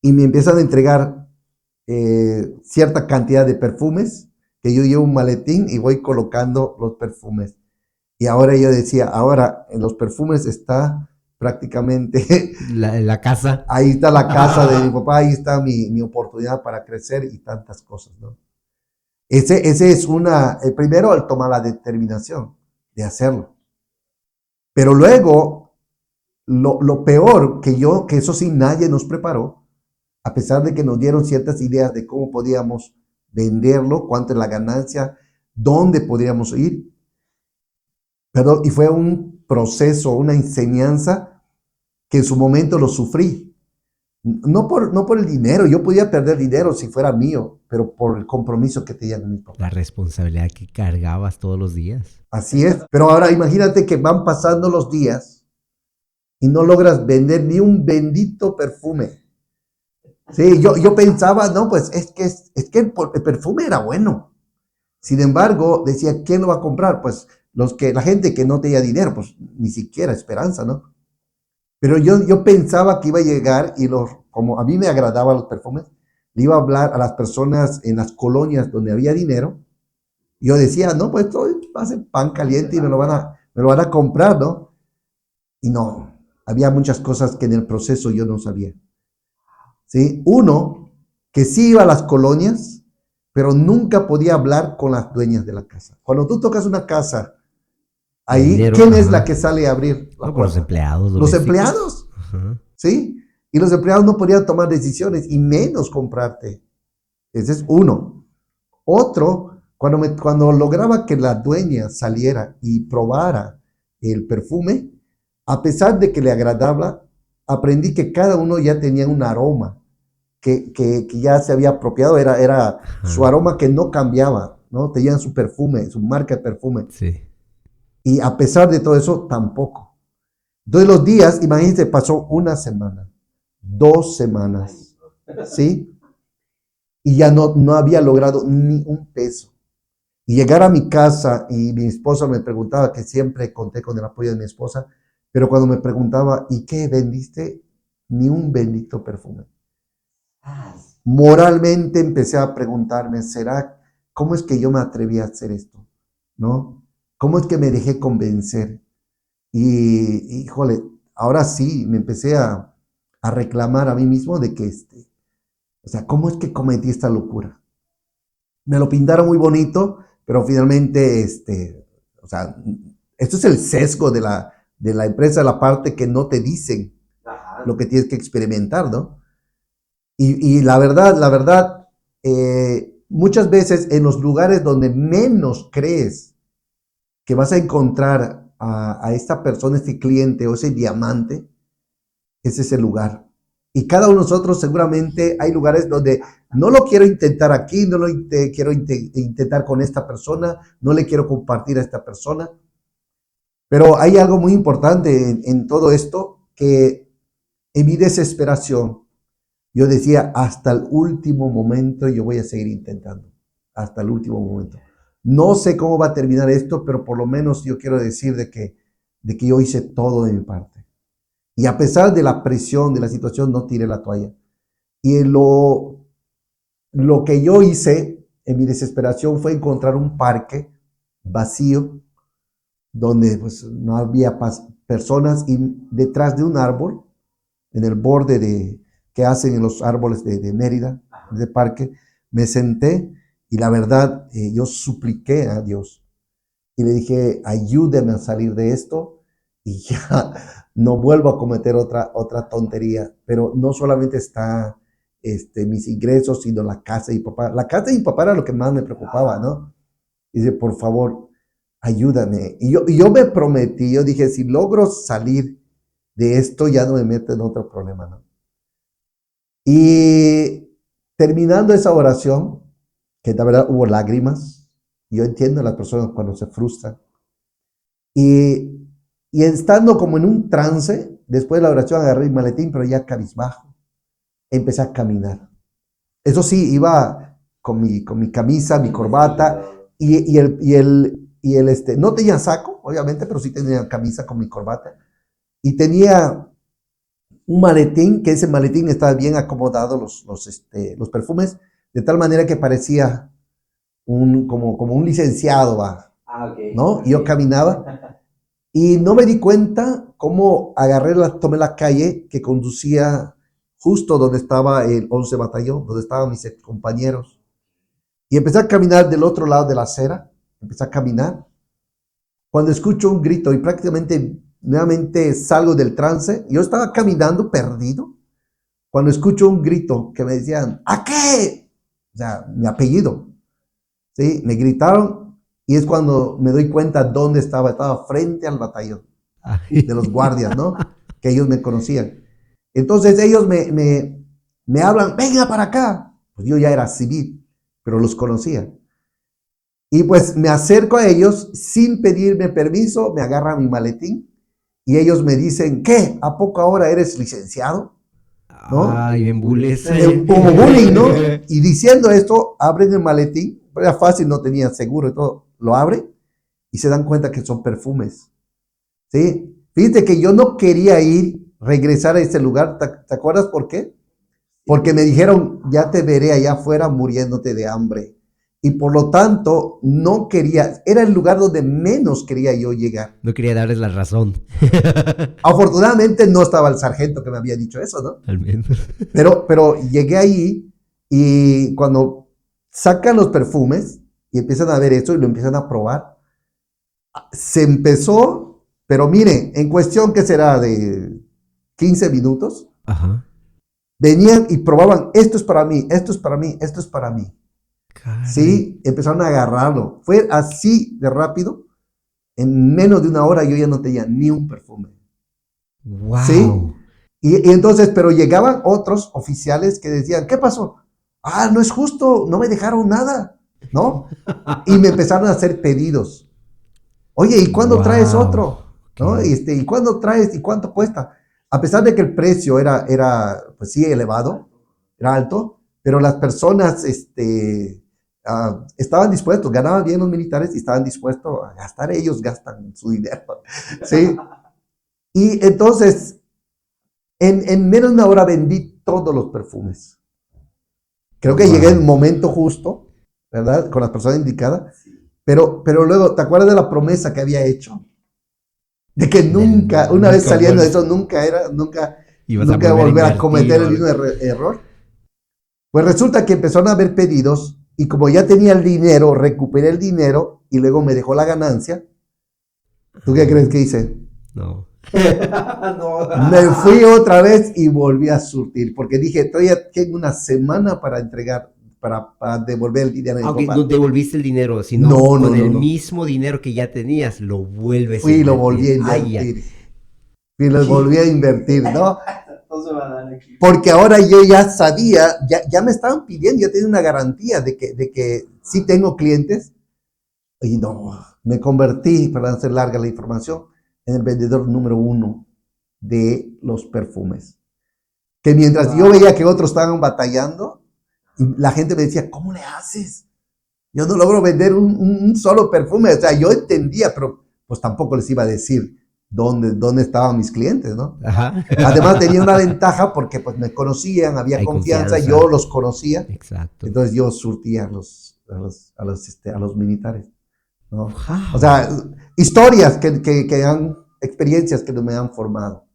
Y me empiezan a entregar cierta cantidad de perfumes, que yo llevo un maletín y voy colocando los perfumes. Y ahora yo decía, ahora en los perfumes está prácticamente, La casa. ahí está la casa de mi papá, ahí está mi oportunidad para crecer y tantas cosas, ¿no? Ese es el primero, el tomar la determinación de hacerlo. Pero luego, lo peor que eso sí nadie nos preparó, a pesar de que nos dieron ciertas ideas de cómo podíamos venderlo, cuánto es la ganancia, dónde podríamos ir, pero, y fue un proceso, una enseñanza que en su momento lo sufrí. No por el dinero, yo podía perder dinero si fuera mío, pero por el compromiso que tenía con mi La papá. responsabilidad que cargabas todos los días. Así es. Pero ahora imagínate que van pasando los días y no logras vender ni un bendito perfume. Sí, yo pensaba, no, pues es que el perfume era bueno. Sin embargo, decía, ¿quién lo va a comprar? Pues la gente que no tenía dinero, pues ni siquiera esperanza, ¿no? Pero yo pensaba que iba a llegar y como a mí me agradaban los perfumes, le iba a hablar a las personas en las colonias donde había dinero. Y yo decía, no, pues esto va a ser pan caliente y me lo van a comprar, ¿no? Y no, había muchas cosas que en el proceso yo no sabía. ¿Sí? Uno, que sí iba a las colonias, pero nunca podía hablar con las dueñas de la casa. Cuando tú tocas una casa, De ahí, dinero, ¿quién es la ajá. que sale a abrir la No, por los puerta? empleados Los domésticos. empleados, Ajá. ¿sí? Y los empleados no podían tomar decisiones y menos comprarte. Ese es uno. Otro, cuando lograba que la dueña saliera y probara el perfume, a pesar de que le agradaba, aprendí que cada uno ya tenía un aroma que ya se había apropiado, era su Ajá. aroma que no cambiaba, ¿no? Tenían su perfume, su marca de perfume. Sí. Y a pesar de todo eso, tampoco. Entonces los días, imagínense, pasó una semana, 2 semanas, ¿sí? Y ya no había logrado ni un peso. Y llegar a mi casa y mi esposa me preguntaba, que siempre conté con el apoyo de mi esposa, pero cuando me preguntaba, ¿y qué vendiste? Ni un bendito perfume. Moralmente empecé a preguntarme, cómo es que yo me atreví a hacer esto? ¿No? ¿Cómo es que me dejé convencer? Y, híjole, ahora sí, me empecé a reclamar a mí mismo de que O sea, ¿cómo es que cometí esta locura? Me lo pintaron muy bonito, pero finalmente, o sea, esto es el sesgo de la empresa, la parte que no te dicen lo que tienes que experimentar, ¿no? Y la verdad, muchas veces en los lugares donde menos crees que vas a encontrar a esta persona, este cliente o ese diamante, ese es el lugar. Y cada uno de nosotros seguramente hay lugares donde no lo quiero intentar aquí, no lo quiero intentar con esta persona, no le quiero compartir a esta persona. Pero hay algo muy importante en todo esto, que en mi desesperación, yo decía, hasta el último momento yo voy a seguir intentando, hasta el último momento. No sé cómo va a terminar esto, pero por lo menos yo quiero decir de que yo hice todo de mi parte. Y a pesar de la presión, de la situación, no tiré la toalla. Y lo que yo hice en mi desesperación fue encontrar un parque vacío, donde pues no había personas, y detrás de un árbol, en el borde que hacen en los árboles de Mérida, de parque, me senté y la verdad, yo supliqué a Dios y le dije, ayúdeme a salir de esto y ya no vuelvo a cometer otra tontería. Pero no solamente está mis ingresos, sino la casa de mi papá. La casa de mi papá era lo que más me preocupaba, ¿no? Y dice, por favor, ayúdame. Y yo me prometí, yo dije, si logro salir de esto, ya no me meto en otro problema, ¿no? Y terminando esa oración, que la verdad hubo lágrimas, yo entiendo a las personas cuando se frustran, y, y estando como en un trance, después de la oración agarré el maletín, pero ya cabizbajo, empecé a caminar. Eso sí, iba con mi camisa, mi corbata, no tenía saco, obviamente, pero sí tenía camisa con mi corbata, y tenía un maletín, que ese maletín estaba bien acomodado, los perfumes, de tal manera que parecía como un licenciado, ¿va? ¿No? Okay. Y yo caminaba y no me di cuenta cómo tomé la calle que conducía justo donde estaba el 11 Batallón, donde estaban mis compañeros. Y empecé a caminar del otro lado de la acera, empecé a caminar, cuando escucho un grito y prácticamente nuevamente salgo del trance. Yo estaba caminando perdido cuando escucho un grito que me decían, ¿a qué? O sea, mi apellido. ¿Sí? Me gritaron y es cuando me doy cuenta dónde estaba. Estaba frente al batallón de los guardias, ¿no? Que ellos me conocían. Entonces ellos me hablan, venga para acá. Pues yo ya era civil, pero los conocía. Y pues me acerco a ellos sin pedirme permiso, me agarran mi maletín y ellos me dicen, ¿qué? ¿A poco ahora eres licenciado? ¿No? Ay, bien bullying. Como bullying, ¿no? Y diciendo esto, abren el maletín, era fácil, no tenía seguro y todo, lo abren y se dan cuenta que son perfumes. ¿Sí? Fíjate que yo no quería regresar a ese lugar, ¿te acuerdas por qué? Porque me dijeron, ya te veré allá afuera muriéndote de hambre. Y por lo tanto, no quería, era el lugar donde menos quería yo llegar. No quería darles la razón. Afortunadamente no estaba el sargento que me había dicho eso, ¿no? Al menos. Pero llegué ahí y cuando sacan los perfumes y empiezan a ver eso y lo empiezan a probar, se empezó, pero mire, en cuestión que será de 15 minutos, ajá, venían y probaban, esto es para mí, esto es para mí, esto es para mí. Caray. Sí, empezaron a agarrarlo. Fue así de rápido. En menos de una hora yo ya no tenía ni un perfume. Wow. ¿Sí? Y entonces, pero llegaban otros oficiales que decían, ¿qué pasó? Ah, no es justo, no me dejaron nada, ¿no? Y me empezaron a hacer pedidos. Oye, ¿y cuándo traes otro? ¿No? ¿Y cuándo traes? ¿Y cuánto cuesta? A pesar de que el precio era pues sí, elevado, era alto, pero las personas estaban dispuestos, ganaban bien los militares y estaban dispuestos a gastar, ellos gastan su dinero, ¿sí? Y entonces, en menos de una hora vendí todos los perfumes. Creo que llegué en el momento justo, ¿verdad? Con la persona indicada, pero luego, ¿te acuerdas de la promesa que había hecho? De que nunca, una vez saliendo de eso, nunca volver a cometer el mismo error. Pues resulta que empezaron a haber pedidos y como ya tenía el dinero, recuperé el dinero y luego me dejó la ganancia. ¿Tú qué crees que hice? No. No. Me fui otra vez y volví a surtir porque dije, todavía tengo una semana para entregar, para devolver el dinero a mi Aunque papá. no devolviste el dinero, sino No, con el no. mismo dinero que ya tenías, lo vuelves Fui a y lo invertir. volví a Ay, invertir. Y lo volví a invertir, ¿no? No se va a dar aquí. Porque ahora yo ya sabía, ya me estaban pidiendo, ya tenía una garantía de que sí tengo clientes. Y no, me convertí, para hacer larga la información, en el vendedor número 1 de los perfumes. Que mientras yo veía que otros estaban batallando, y la gente me decía, ¿cómo le haces? Yo no logro vender un solo perfume. O sea, yo entendía, pero pues tampoco les iba a decir dónde estaban mis clientes, ¿no? Ajá. Además tenía una ventaja porque pues me conocían, había Hay confianza, confianza. yo los conocía. Exacto. Entonces yo surtía a los militares, ¿no? Wow. O sea, historias experiencias que me han formado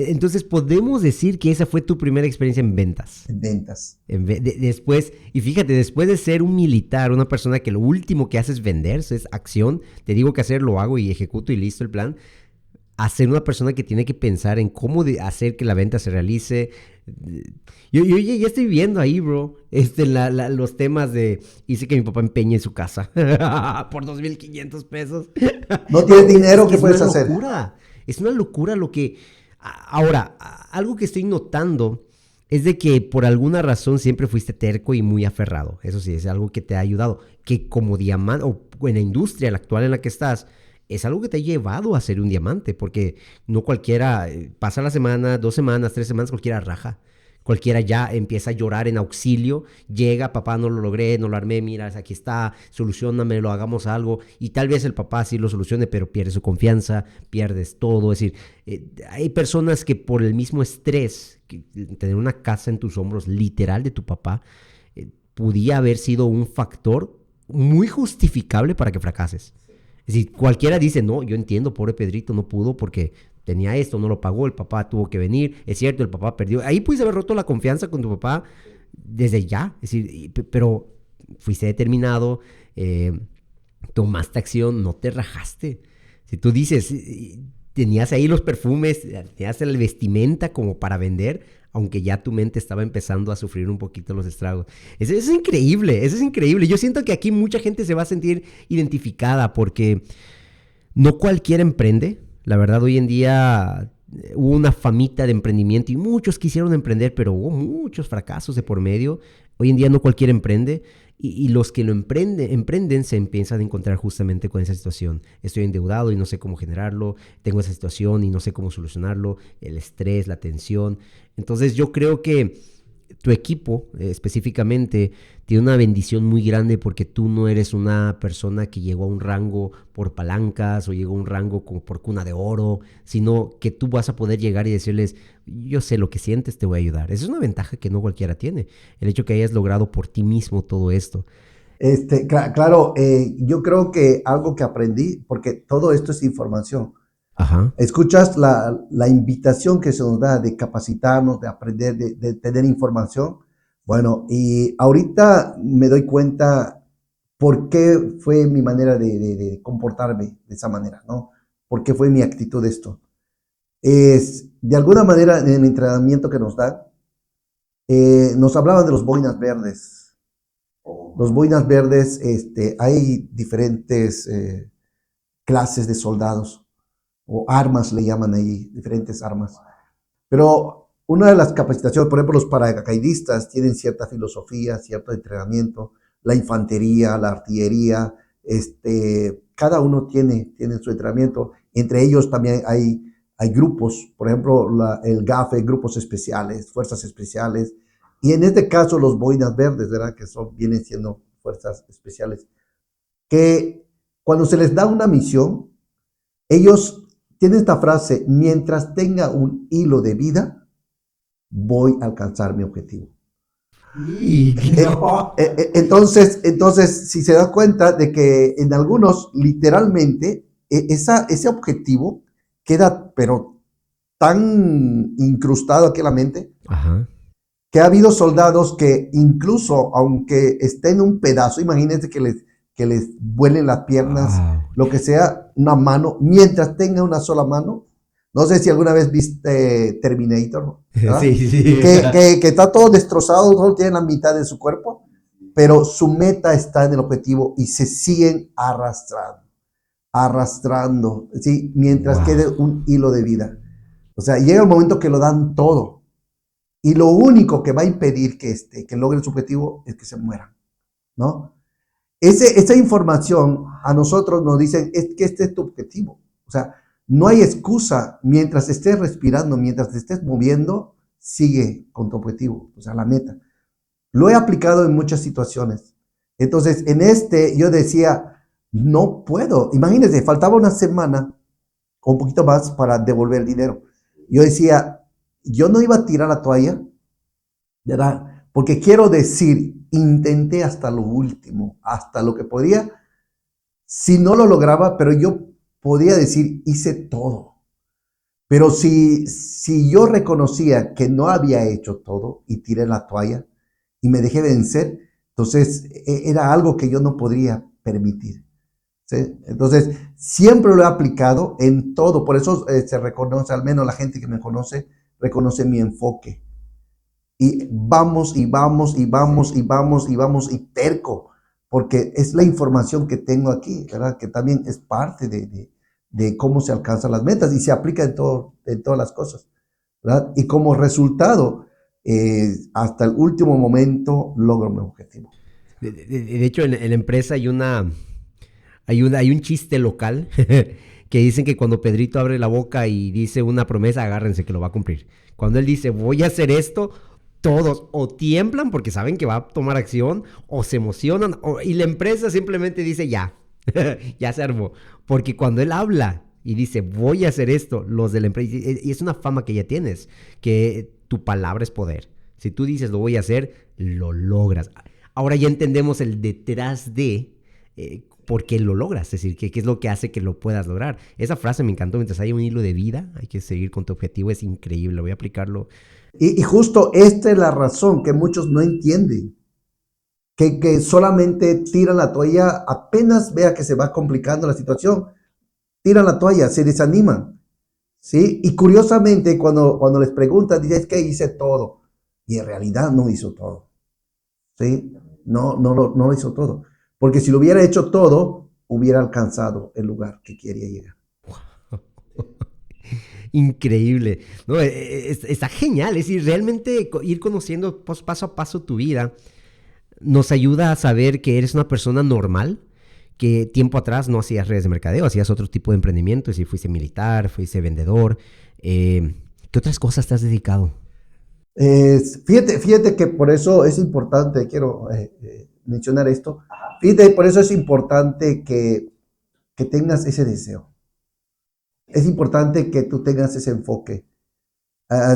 Entonces podemos decir que esa fue tu primera experiencia en ventas. en ventas. Después, y fíjate, después de ser un militar, una persona que lo último que hace es vender, es acción, te digo que hacer, lo hago y ejecuto y listo el plan, a ser una persona que tiene que pensar en cómo hacer que la venta se realice. Yo ya estoy viendo ahí, bro, los temas de, hice que mi papá empeñe su casa por 2,500 pesos. No tienes dinero, Es que ¿qué es puedes una hacer? locura. Es una locura lo que... Ahora, algo que estoy notando es de que por alguna razón siempre fuiste terco y muy aferrado. Eso sí, es algo que te ha ayudado. Que como diamante, o en la industria la actual en la que estás, es algo que te ha llevado a ser un diamante. Porque no cualquiera, pasa la semana, 2 semanas, 3 semanas, cualquiera raja. Cualquiera ya empieza a llorar en auxilio, llega, papá, no lo logré, no lo armé, mira, aquí está, solucionamelo, hagamos algo. Y tal vez el papá sí lo solucione, pero pierde su confianza, pierdes todo. Es decir, hay personas que por el mismo estrés, tener una casa en tus hombros, literal, de tu papá, podía haber sido un factor muy justificable para que fracases. Es decir, cualquiera dice, no, yo entiendo, pobre Pedrito, no pudo porque tenía esto, no lo pagó, el papá tuvo que venir, es cierto, el papá perdió. Ahí pudiste haber roto la confianza con tu papá desde ya, es decir, pero fuiste determinado, tomaste acción, no te rajaste. Si tú dices, tenías ahí los perfumes, tenías la vestimenta como para vender, aunque ya tu mente estaba empezando a sufrir un poquito los estragos. Eso es increíble, eso es increíble. Yo siento que aquí mucha gente se va a sentir identificada porque no cualquiera emprende. La verdad, hoy en día hubo una famita de emprendimiento y muchos quisieron emprender, pero hubo muchos fracasos de por medio. Hoy en día no cualquiera emprende y los que lo emprenden se empiezan a encontrar justamente con esa situación. Estoy endeudado y no sé cómo generarlo, tengo esa situación y no sé cómo solucionarlo, el estrés, la tensión. Entonces yo creo que tu equipo específicamente tiene una bendición muy grande porque tú no eres una persona que llegó a un rango por palancas o llegó a un rango como por cuna de oro, sino que tú vas a poder llegar y decirles, yo sé lo que sientes, te voy a ayudar. Esa es una ventaja que no cualquiera tiene, el hecho que hayas logrado por ti mismo todo esto. Claro, yo creo que algo que aprendí, porque todo esto es información. Ajá. Escuchas la invitación que se nos da de capacitarnos, de aprender, de tener información. Bueno, y ahorita me doy cuenta por qué fue mi manera de comportarme de esa manera, ¿no? ¿Por qué fue mi actitud de esto? De alguna manera, en el entrenamiento que nos dan, nos hablaban de los boinas verdes. Los boinas verdes, hay diferentes clases de soldados o armas le llaman ahí, diferentes armas. Pero una de las capacitaciones, por ejemplo, los paracaidistas tienen cierta filosofía, cierto entrenamiento, la infantería, la artillería, cada uno tiene su entrenamiento. Entre ellos también hay grupos, por ejemplo, el GAFE, grupos especiales, fuerzas especiales, y en este caso los boinas verdes, ¿verdad? Que vienen siendo fuerzas especiales, que cuando se les da una misión, ellos tienen esta frase: mientras tenga un hilo de vida, voy a alcanzar mi objetivo. Entonces, si se da cuenta de que en algunos, literalmente, ese objetivo queda, pero tan incrustado aquí en la mente, Ajá. que ha habido soldados que incluso, aunque estén en un pedazo, imagínense que les vuelen las piernas, Wow. lo que sea, una mano, mientras tenga una sola mano. No sé si alguna vez viste Terminator, ¿verdad? Sí, sí. Que está todo destrozado, solo tiene la mitad de su cuerpo, pero su meta está en el objetivo y se siguen arrastrando, ¿sí? Mientras quede Wow. un hilo de vida. O sea, llega el momento que lo dan todo. Y lo único que va a impedir que logren su objetivo es que se mueran, ¿no? Esa información a nosotros nos dicen es que este es tu objetivo. O sea, no hay excusa. Mientras estés respirando, mientras te estés moviendo, sigue con tu objetivo, o sea, la meta. Lo he aplicado en muchas situaciones. Entonces, yo decía, no puedo. Imagínense, faltaba una semana o un poquito más para devolver el dinero. Yo decía, yo no iba a tirar la toalla, ¿verdad? Porque quiero decir, intenté hasta lo último, hasta lo que podía. Si no lo lograba, pero yo podía decir, hice todo. Pero si yo reconocía que no había hecho todo y tiré la toalla y me dejé vencer, entonces era algo que yo no podría permitir. ¿Sí? Entonces, siempre lo he aplicado en todo. Por eso se reconoce, al menos la gente que me conoce, reconoce mi enfoque. Y vamos, y vamos, y vamos, y vamos, y vamos, y terco, porque es la información que tengo aquí, ¿verdad? Que también es parte de cómo se alcanzan las metas y se aplica en todas las cosas, ¿verdad? Y como resultado, hasta el último momento logro mi objetivo. De hecho, en la empresa hay un chiste local que dicen que cuando Pedrito abre la boca y dice una promesa, agárrense que lo va a cumplir. Cuando él dice, voy a hacer esto, todos o tiemblan porque saben que va a tomar acción o se emocionan y la empresa simplemente dice, ya, ya se armó. Porque cuando él habla y dice, voy a hacer esto, los de la empresa, y es una fama que ya tienes, que tu palabra es poder. Si tú dices, lo voy a hacer, lo logras. Ahora ya entendemos el detrás de por qué lo logras, es decir, qué es lo que hace que lo puedas lograr. Esa frase me encantó, mientras haya un hilo de vida, hay que seguir con tu objetivo, es increíble, voy a aplicarlo. Y justo esta es la razón que muchos no entienden, que solamente tiran la toalla apenas vea que se va complicando la situación, tiran la toalla, se desaniman. ¿Sí? Y curiosamente, cuando les preguntan, dicen, es que hice todo. Y en realidad no hizo todo. ¿Sí? No lo hizo todo. Porque si lo hubiera hecho todo, hubiera alcanzado el lugar que quería llegar. Increíble. No, está genial. Es decir, realmente ir conociendo paso a paso tu vida nos ayuda a saber que eres una persona normal, que tiempo atrás no hacías redes de mercadeo, hacías otro tipo de emprendimiento, es decir, fuiste militar, fuiste vendedor. ¿Qué otras cosas te has dedicado? Fíjate que por eso es importante, quiero mencionar esto, fíjate, por eso es importante que tengas ese deseo. Es importante que tú tengas ese enfoque.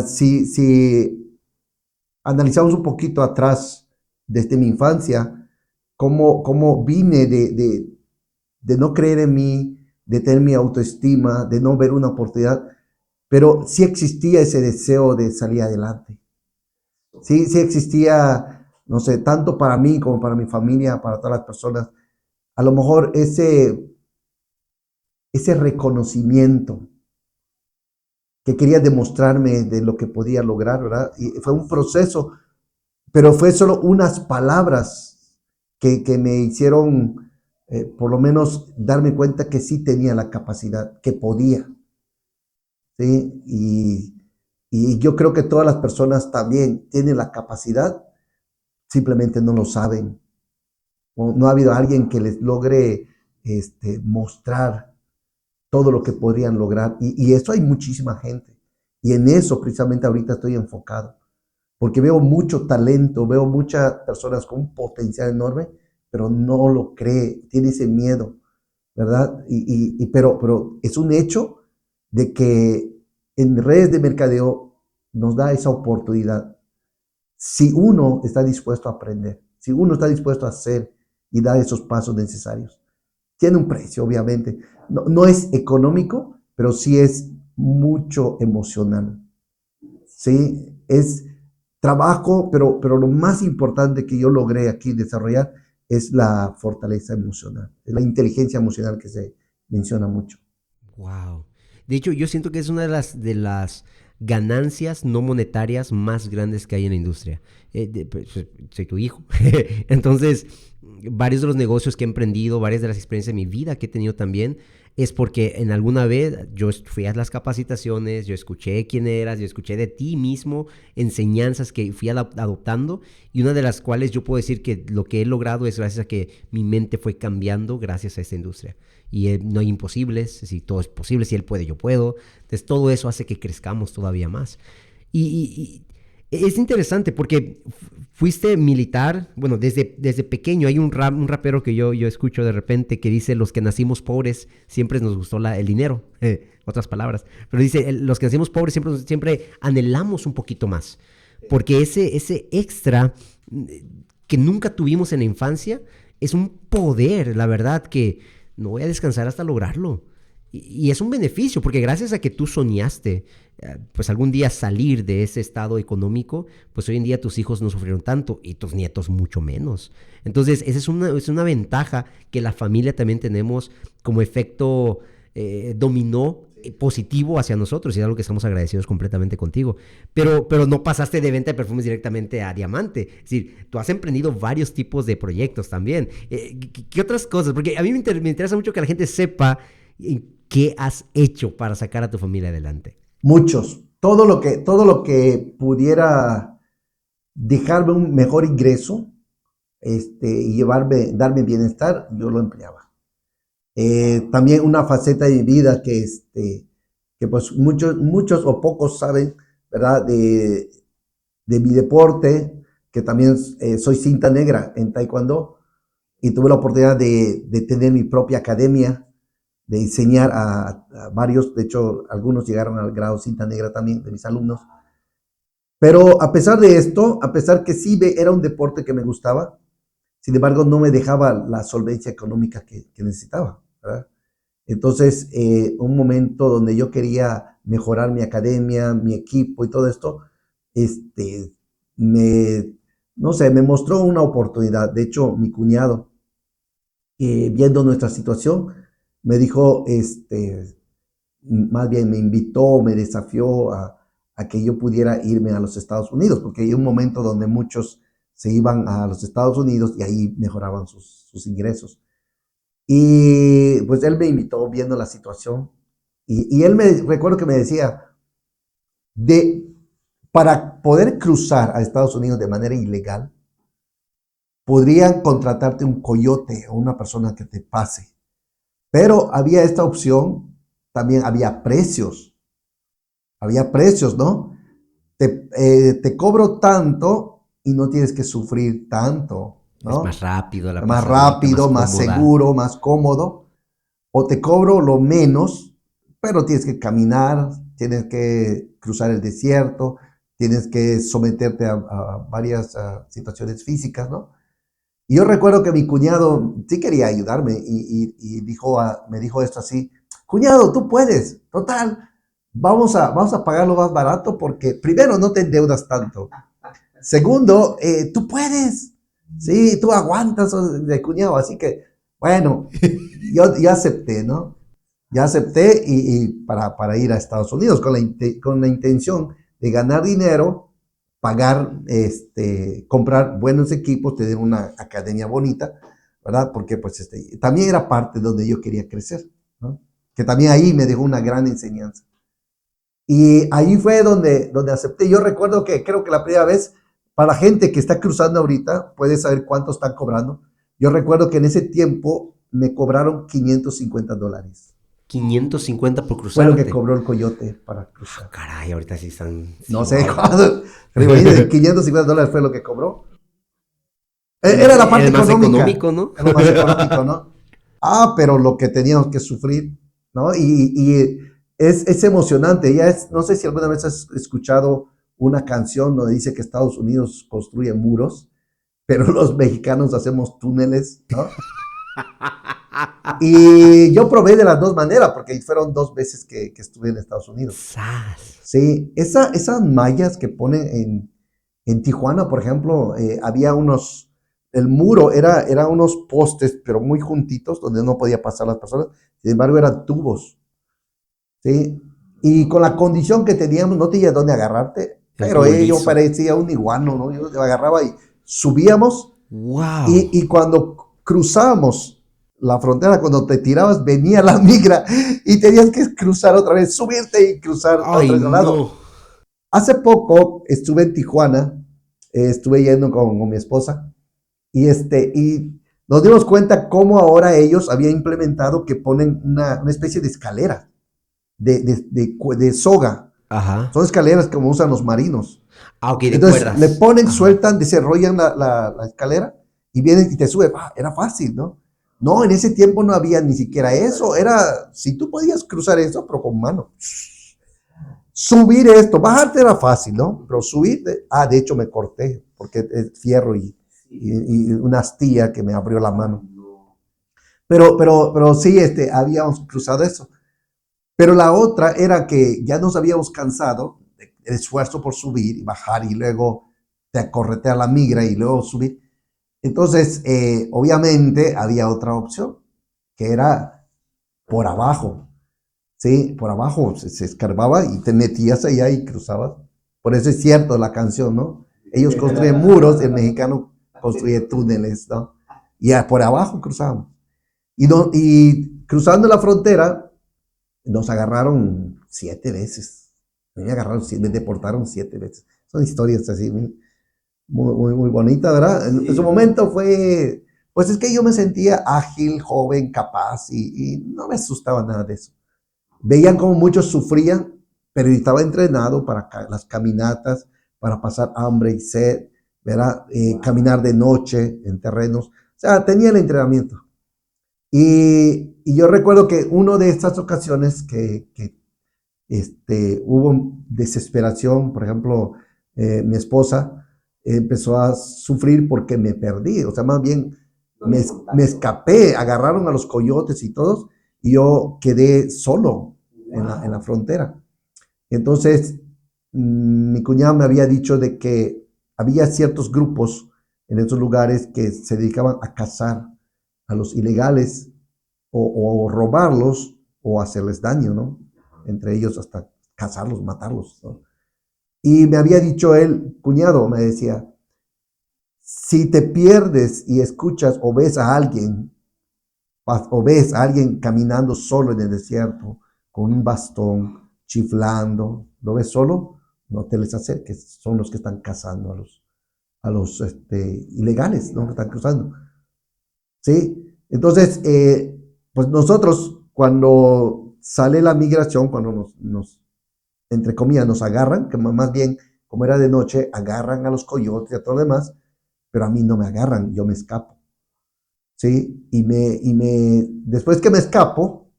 Si analizamos un poquito atrás, desde mi infancia, cómo vine de no creer en mí, de tener mi autoestima, de no ver una oportunidad, pero sí existía ese deseo de salir adelante. Sí existía, no sé, tanto para mí como para mi familia, para todas las personas, a lo mejor ese reconocimiento que quería demostrarme de lo que podía lograr, ¿verdad? Y fue un proceso, pero fue solo unas palabras que me hicieron, por lo menos, darme cuenta que sí tenía la capacidad, que podía, ¿sí? Y yo creo que todas las personas también tienen la capacidad, simplemente no lo saben. O no ha habido alguien que les logre mostrar todo lo que podrían lograr. Y eso hay muchísima gente. Y en eso precisamente ahorita estoy enfocado. Porque veo mucho talento, veo muchas personas con un potencial enorme, pero no lo cree, tiene ese miedo, ¿verdad? Pero es un hecho de que en redes de mercadeo nos da esa oportunidad. Si uno está dispuesto a aprender, si uno está dispuesto a hacer y dar esos pasos necesarios. Tiene un precio, obviamente. No es económico, pero sí es mucho emocional. Sí, trabajo, pero lo más importante que yo logré aquí desarrollar es la fortaleza emocional, es la inteligencia emocional que se menciona mucho. Wow. De hecho, yo siento que es una de las ganancias no monetarias más grandes que hay en la industria. Pues, soy tu hijo. Entonces, varios de los negocios que he emprendido, varias de las experiencias de mi vida que he tenido también, es porque en alguna vez yo fui a las capacitaciones, yo escuché quién eras, yo escuché de ti mismo enseñanzas que fui adoptando, y una de las cuales yo puedo decir que lo que he logrado es gracias a que mi mente fue cambiando gracias a esta industria. Y no hay imposibles, si todo es posible, si él puede, yo puedo. Entonces todo eso hace que crezcamos todavía más. Y es interesante porque fuiste militar, bueno, desde pequeño. Hay un rapero que yo escucho de repente que dice: los que nacimos pobres siempre nos gustó el dinero, otras palabras. Pero dice: los que nacimos pobres siempre anhelamos un poquito más. Porque ese extra que nunca tuvimos en la infancia es un poder, la verdad, que no voy a descansar hasta lograrlo. Y es un beneficio, porque gracias a que tú soñaste, pues algún día salir de ese estado económico, pues hoy en día tus hijos no sufrieron tanto y tus nietos mucho menos. Entonces, esa es una ventaja que la familia también tenemos como efecto dominó positivo hacia nosotros, y es algo que estamos agradecidos completamente contigo. Pero no pasaste de venta de perfumes directamente a diamante. Es decir, tú has emprendido varios tipos de proyectos también. ¿Qué otras cosas? Porque a mí me interesa mucho que la gente sepa qué has hecho para sacar a tu familia adelante. Muchos. Todo lo que pudiera dejarme un mejor ingreso y darme bienestar, yo lo empleaba. También una faceta de mi vida que pues muchos o pocos saben, ¿verdad? De mi deporte, que también soy cinta negra en Taekwondo, y tuve la oportunidad de tener mi propia academia, de enseñar a varios, de hecho algunos llegaron al grado cinta negra también de mis alumnos. Pero a pesar de esto, a pesar que sí era un deporte que me gustaba, sin embargo no me dejaba la solvencia económica que necesitaba, ¿verdad? Entonces, un momento donde yo quería mejorar mi academia, mi equipo y todo esto, este, no sé, me mostró una oportunidad. De hecho, mi cuñado, viendo nuestra situación, me dijo, más bien me invitó, me desafió a que yo pudiera irme a los Estados Unidos, porque hay un momento donde muchos se iban a los Estados Unidos y ahí mejoraban sus ingresos. Y pues él me invitó viendo la situación y él recuerdo que me decía, de, para poder cruzar a Estados Unidos de manera ilegal, podrían contratarte un coyote o una persona que te pase. Pero había esta opción, también había precios, ¿no? Te cobro tanto y no tienes que sufrir tanto, Es ¿no? más rápido la Más pasadita, más rápido, más cómoda. seguro, más cómodo. O te cobro lo menos, pero tienes que caminar, tienes que cruzar el desierto, tienes que someterte a varias situaciones físicas, ¿no? Y yo recuerdo que mi cuñado sí quería ayudarme y me dijo esto así: cuñado, tú puedes, total, vamos a pagar lo más barato porque primero no te endeudas tanto. Segundo, tú puedes, sí, tú aguantas de cuñado, así que, bueno, yo acepté, ¿no? Ya acepté para ir a Estados Unidos con la intención de ganar dinero, pagar, comprar buenos equipos, tener una academia bonita, ¿verdad? Porque pues también era parte donde yo quería crecer, ¿no? Que también ahí me dejó una gran enseñanza. Y ahí fue donde acepté. Yo recuerdo que creo que la primera vez, para la gente que está cruzando ahorita, puede saber cuánto están cobrando. Yo recuerdo que en ese tiempo me cobraron $550. 550 por Fue lo que cruzarte. cobró el coyote para cruzar. Caray, ahorita sí están... No Sí, sé wow. cuándo, pero imagínate, $550 fue lo que cobró. Era la parte Es más económica, económico, ¿no? es lo más económico, ¿no? Pero lo que teníamos que sufrir, ¿no? Y es emocionante. No sé si alguna vez has escuchado una canción donde dice que Estados Unidos construye muros, pero los mexicanos hacemos túneles, ¿no? Y yo probé de las dos maneras, porque fueron 2 veces que estuve en Estados Unidos. ¡Sas! Sí, esas mallas que ponen En Tijuana, por ejemplo, había el muro era unos postes, pero muy juntitos, donde no podía pasar las personas. Sin embargo, eran tubos, ¿sí? Y con la condición que teníamos, no tenía dónde agarrarte, Era pero como yo liso. parecía un iguano, ¿no? Yo agarraba y subíamos, ¡Wow! y cuando cruzábamos la frontera, cuando te tirabas, venía la migra y tenías que cruzar otra vez, subirte y cruzar ¡Ay, otra vez al lado. no! Hace poco estuve en Tijuana, estuve yendo con mi esposa y nos dimos cuenta cómo ahora ellos habían implementado que ponen una especie de escalera de soga. Ajá. Son escaleras como usan los marinos. Ah, ok, de Entonces le cuerdas. ponen, Ajá. sueltan, desarrollan la escalera y vienen y te suben. Era fácil, ¿no? No, en ese tiempo no había ni siquiera eso. Si tú podías cruzar eso, pero con mano. Subir esto, bajarte era fácil, ¿no? Pero subir, de hecho me corté porque es fierro y una astilla que me abrió la mano. Pero sí, habíamos cruzado eso. Pero la otra era que ya nos habíamos cansado del esfuerzo por subir y bajar y luego te corretear la migra y luego subir. Entonces, obviamente había otra opción, que era por abajo. Sí, por abajo se escarbaba y te metías allá y cruzabas. Por eso es cierto la canción, ¿no? Ellos construyen muros, el mexicano construye túneles, ¿no? Y por abajo cruzábamos. Y cruzando la frontera, nos agarraron 7 veces. Me agarraron, me deportaron 7 veces. Son historias así muy bonitas, ¿verdad? En su momento pues es que yo me sentía ágil, joven, capaz y no me asustaba nada de eso. Veían como muchos sufrían, pero yo estaba entrenado para las caminatas, para pasar hambre y sed, ¿verdad? Caminar de noche en terrenos. O sea, tenía el entrenamiento. Y yo recuerdo que una de estas ocasiones que hubo desesperación, por ejemplo, mi esposa empezó a sufrir porque me perdí, o sea, más bien me escapé, agarraron a los coyotes y todos, y yo quedé solo en la frontera. Entonces, mi cuñado me había dicho de que había ciertos grupos en esos lugares que se dedicaban a cazar a los ilegales o robarlos o hacerles daño, ¿no? Entre ellos hasta cazarlos, matarlos, ¿no? Y me había dicho él, cuñado, me decía, si te pierdes y escuchas o ves a alguien caminando solo en el desierto, con un bastón, chiflando, ¿lo ves solo? No te les acerques, son los que están cazando a los ilegales, ¿no? Que están cruzando. ¿Sí? Entonces, pues nosotros, cuando sale la migración, cuando entre comillas, nos agarran, que más bien, como era de noche, agarran a los coyotes y a todo lo demás, pero a mí no me agarran, yo me escapo. ¿Sí? Después que me escapo,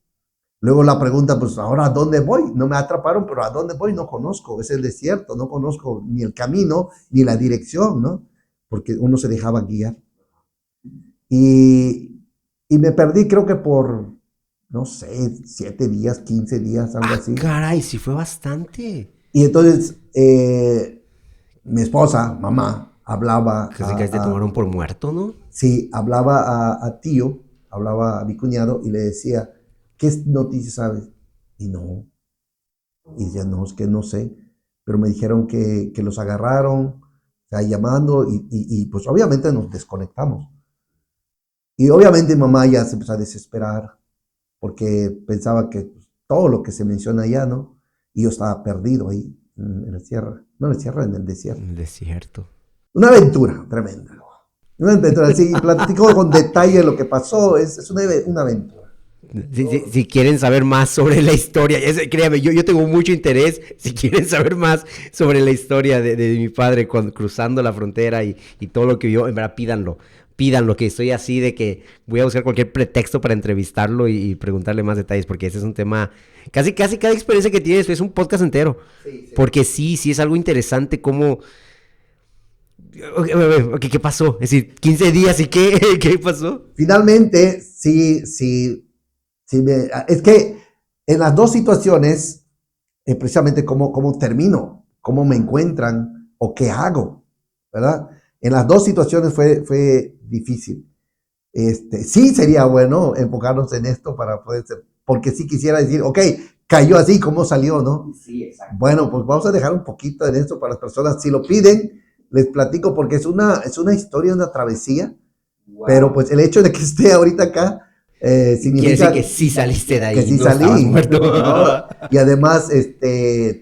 luego la pregunta, pues ahora ¿a dónde voy? No me atraparon, pero ¿a dónde voy? No conozco, es el desierto, no conozco ni el camino, ni la dirección, ¿no? Porque uno se dejaba guiar. Y, y me perdí, creo que por, no sé, 7 días, 15 días, algo Ah, así. caray, sí fue bastante. Y entonces mi esposa, mamá, hablaba Casi casi te tomaron por muerto, ¿no? sí, hablaba a tío, hablaba a mi cuñado y le decía, ¿qué noticias sabes? Y no, y decía, no, es que no sé, pero me dijeron que los agarraron, o sea, llamando y pues obviamente nos desconectamos. Y obviamente mamá ya se empezó a desesperar porque pensaba que pues, todo lo que se menciona allá, ¿no? Y yo estaba perdido ahí en la sierra, no en la sierra, en el desierto. El desierto. Una aventura tremenda. Una aventura, sí, platico con detalle lo que pasó, es una aventura. Si quieren saber más sobre la historia, créame, yo tengo mucho interés. Si quieren saber más sobre la historia de mi padre cruzando la frontera y todo lo que vio, en verdad pídanlo. Pídanlo, que estoy así de que voy a buscar cualquier pretexto para entrevistarlo y preguntarle más detalles, porque ese es un tema, casi cada experiencia que tienes es un podcast entero. Sí, sí. Porque sí es algo interesante cómo... Ok, ¿qué pasó? Es decir, 15 días y ¿qué? ¿Qué pasó? Finalmente, sí es que en las dos situaciones, precisamente cómo termino, cómo me encuentran o qué hago. ¿verdad? En las dos situaciones fue difícil. Sí sería bueno enfocarnos en esto para poder ser, porque sí quisiera decir, ok, cayó así, ¿cómo salió, no? Sí, exacto. Bueno, pues vamos a dejar un poquito en esto para las personas, si lo piden, les platico, porque es una historia, una travesía, Wow. pero pues el hecho de que esté ahorita acá Quiere significa decir que sí saliste de que ahí, sí no estabas salí, muerto. ¿no? Y además,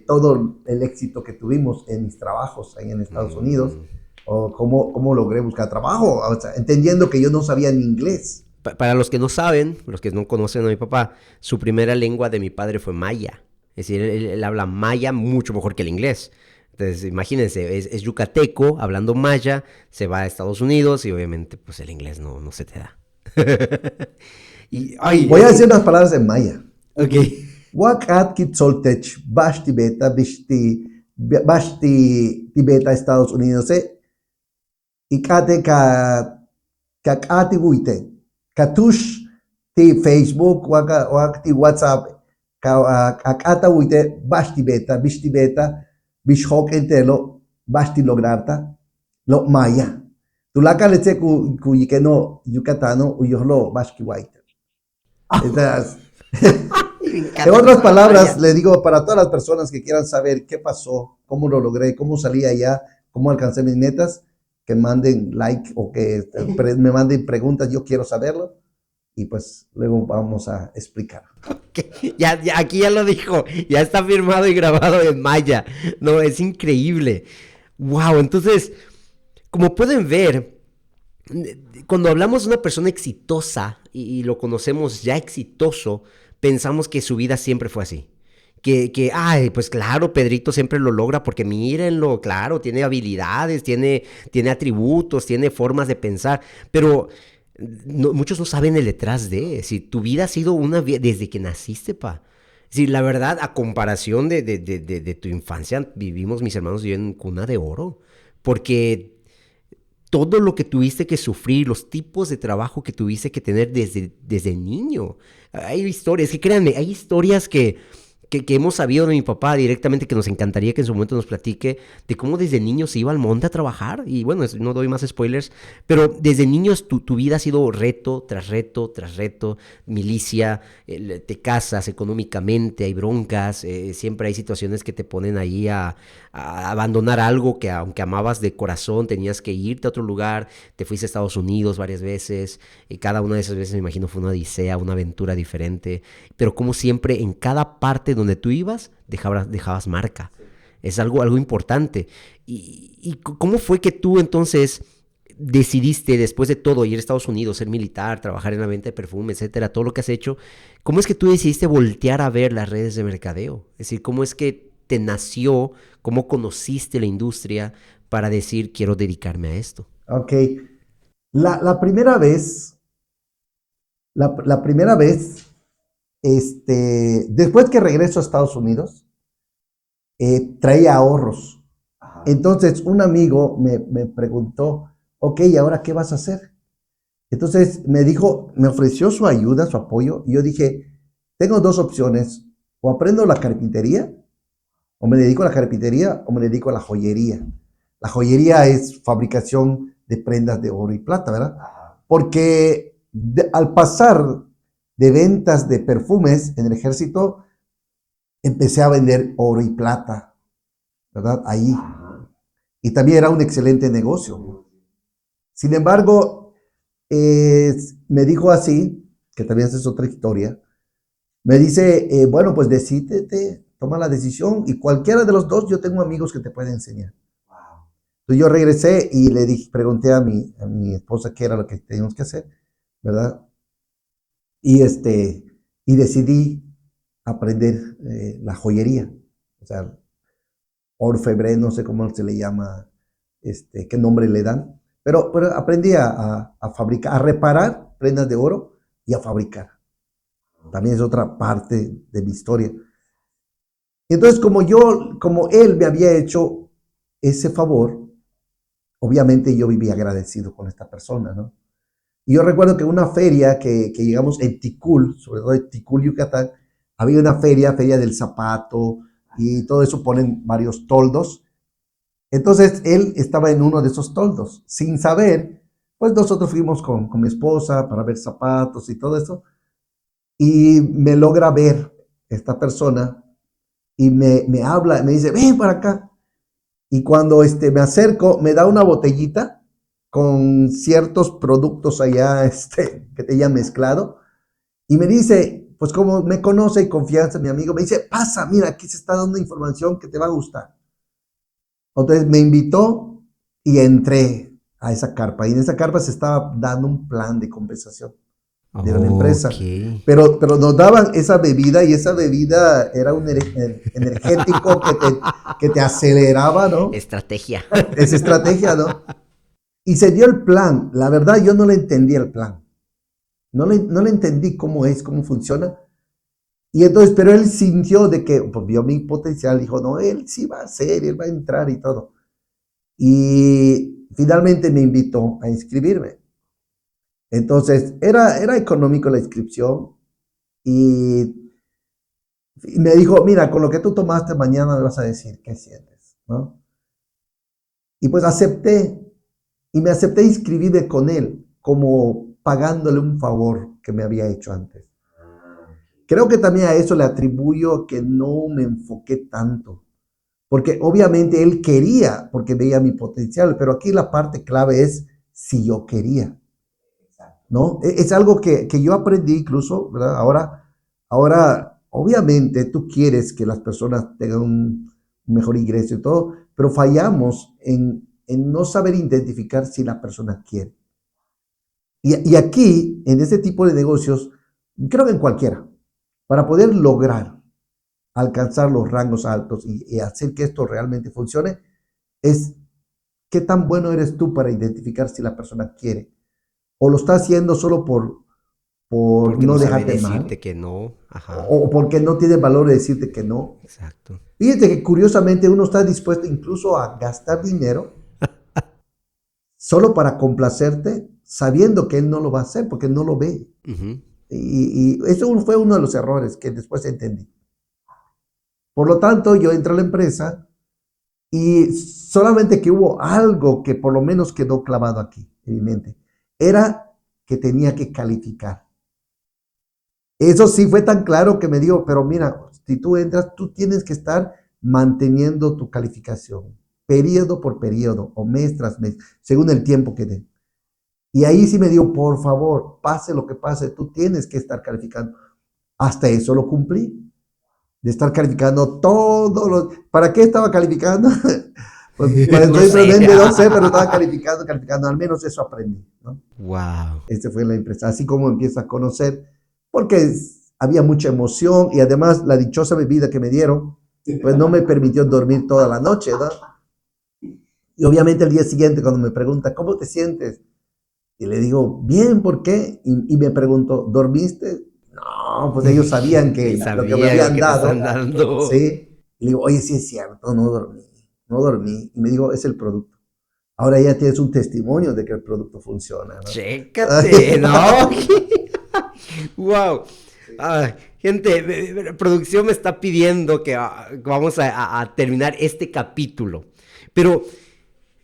todo el éxito que tuvimos en mis trabajos ahí en Estados Unidos, o cómo logré buscar trabajo, o sea, entendiendo que yo no sabía ni inglés. Para los que no saben, los que no conocen a mi papá, su primera lengua de mi padre fue maya. Es decir, él habla maya mucho mejor que el inglés. Entonces, imagínense, es yucateco, hablando maya, se va a Estados Unidos y obviamente pues el inglés no se te da. Y, ay, Voy a decir unas palabras en maya. ok. Wakat kitsoltech, bashti beta, bashti tibeta, Estados Unidos, ikate kakati guite, katush ti Facebook, wakti WhatsApp, akata guite, bashti beta, bishok entelo, bashti lograrta, lo maya. Tulaka leche kuyikeno yucatano, uyolo, bashki guite. Entonces, Me en encanta otras cuando habla palabras, maya. le digo para todas las personas que quieran saber qué pasó, cómo lo logré, cómo salí allá, cómo alcancé mis metas, que manden like o que me manden preguntas, yo quiero saberlo y pues luego vamos a explicar. Ya, aquí ya lo dijo, ya está firmado y grabado en maya. No, es increíble. Wow, entonces, como pueden ver, cuando hablamos de una persona exitosa y lo conocemos ya exitoso, pensamos que su vida siempre fue así. Ay, pues claro, Pedrito siempre lo logra porque mírenlo, claro, tiene habilidades, tiene atributos, tiene formas de pensar, pero muchos no saben el detrás de. Si tu vida ha sido una vida desde que naciste, pa. Si la verdad, a comparación de tu infancia, vivimos mis hermanos y yo en cuna de oro, porque todo lo que tuviste que sufrir, los tipos de trabajo que tuviste que tener desde niño. Hay historias, que créanme, hay historias que hemos sabido de mi papá directamente, que nos encantaría que en su momento nos platique de cómo desde niño se iba al monte a trabajar. Y bueno, no doy más spoilers, pero desde niños tu vida ha sido reto tras reto tras reto, milicia, te casas económicamente, hay broncas, siempre hay situaciones que te ponen ahí a abandonar algo que aunque amabas de corazón, tenías que irte a otro lugar, te fuiste a Estados Unidos varias veces, y cada una de esas veces me imagino fue una odisea, una aventura diferente, pero como siempre en cada parte donde tú ibas dejabas marca. Sí. Es algo importante. ¿Y cómo fue que tú entonces decidiste, después de todo, ir a Estados Unidos, ser militar, trabajar en la venta de perfume, etcétera, todo lo que has hecho, cómo es que tú decidiste voltear a ver las redes de mercadeo? Es decir, ¿cómo es que te nació, cómo conociste la industria para decir, quiero dedicarme a esto? Ok, la primera vez, la primera vez, después que regreso a Estados Unidos, traía ahorros. Ajá. Entonces un amigo me preguntó, ok, ¿y ahora qué vas a hacer? Entonces me dijo, me ofreció su ayuda, su apoyo, y yo dije, tengo dos opciones, o aprendo la carpintería, o me dedico a la carpintería, o me dedico a la joyería. La joyería es fabricación de prendas de oro y plata, ¿verdad? Porque al pasar de ventas de perfumes en el ejército, empecé a vender oro y plata, ¿verdad? Ahí. Y también era un excelente negocio. Sin embargo, me dijo así, que también esa es otra historia, me dice, bueno, pues decídete, toma la decisión y cualquiera de los dos, yo tengo amigos que te pueden enseñar. Entonces yo regresé y le dije, pregunté a mi esposa qué era lo que teníamos que hacer, ¿verdad? Y, y decidí aprender la joyería, o sea, orfebre, no sé cómo se le llama, qué nombre le dan, pero aprendí a fabricar, a reparar prendas de oro y a fabricar. También es otra parte de mi historia. Entonces, como él me había hecho ese favor, obviamente yo vivía agradecido con esta persona, ¿no? Y yo recuerdo que una feria que llegamos en Ticul, sobre todo en Ticul, Yucatán, había una feria del zapato y todo eso, ponen varios toldos. Entonces él estaba en uno de esos toldos, sin saber, pues nosotros fuimos con mi esposa para ver zapatos y todo eso, y me logra ver esta persona y me habla, me dice, ven para acá. Y cuando me acerco, me da una botellita con ciertos productos allá que te hayan mezclado, y me dice, pues como me conoce y confianza, mi amigo, me dice, pasa, mira, aquí se está dando información que te va a gustar. Entonces me invitó y entré a esa carpa. Y en esa carpa se estaba dando un plan de compensación de una Ok. empresa. Pero nos daban esa bebida y esa bebida era un energético que te aceleraba, ¿no? Estrategia. Esa estrategia, ¿no? Y se dio el plan. La verdad, yo no le entendí el plan. No le entendí cómo es, cómo funciona. Y entonces, pero él sintió de que, pues vio mi potencial, dijo, no, él sí va a hacer, él va a entrar y todo. Y finalmente me invitó a inscribirme. Entonces, era económico la inscripción y me dijo, mira, con lo que tú tomaste mañana me vas a decir qué sientes, ¿no? Y pues acepté, y me acepté inscribirme con él, como pagándole un favor que me había hecho antes. Creo que también a eso le atribuyo que no me enfoqué tanto, porque obviamente él quería, porque veía mi potencial, pero aquí la parte clave es si yo quería, ¿no? Es algo que yo aprendí incluso, ¿verdad? Ahora, obviamente tú quieres que las personas tengan un mejor ingreso y todo, pero fallamos en no saber identificar si la persona quiere. Y aquí, en este tipo de negocios, creo que en cualquiera, para poder lograr alcanzar los rangos altos y hacer que esto realmente funcione, es qué tan bueno eres tú para identificar si la persona quiere o lo está haciendo solo por Porque no no sabe dejarte mal decirte que no. Ajá. o porque no tiene valor de decirte que no. Exacto. Fíjate que curiosamente uno está dispuesto incluso a gastar dinero solo para complacerte, sabiendo que él no lo va a hacer porque no lo ve. Ujú. Y eso fue uno de los errores que después entendí. Por lo tanto, yo entré a la empresa y solamente que hubo algo que por lo menos quedó clavado aquí en mi mente. Era que tenía que calificar. Eso sí fue tan claro que me dijo, pero mira, si tú entras, tú tienes que estar manteniendo tu calificación, periodo por periodo o mes tras mes, según el tiempo que den. Y ahí sí me dijo, por favor, pase lo que pase, tú tienes que estar calificando. Hasta eso lo cumplí, de estar calificando todos los... ¿Para qué estaba calificando? Pues No estoy sé. realmente no sé, pero estaba calificando, al menos eso aprendí, ¿no? Wow. Esta fue la empresa, así como empieza a conocer, porque había mucha emoción y además la dichosa bebida que me dieron, pues no me permitió dormir toda la noche, ¿no? Y obviamente el día siguiente cuando me pregunta, ¿cómo te sientes? Y le digo, bien, ¿por qué? Y me preguntó, ¿dormiste? No, pues ellos sabían Ni que lo que me sabía lo habían que te dado, están dando. ¿sí? Y le digo, oye, sí es cierto, no dormí, no dormí. Y me dijo, es el producto. Ahora ya tienes un testimonio de que el producto funciona, ¿no? Chécate, ¿no? Wow. Ay, gente, producción me está pidiendo que vamos a terminar este capítulo. Pero,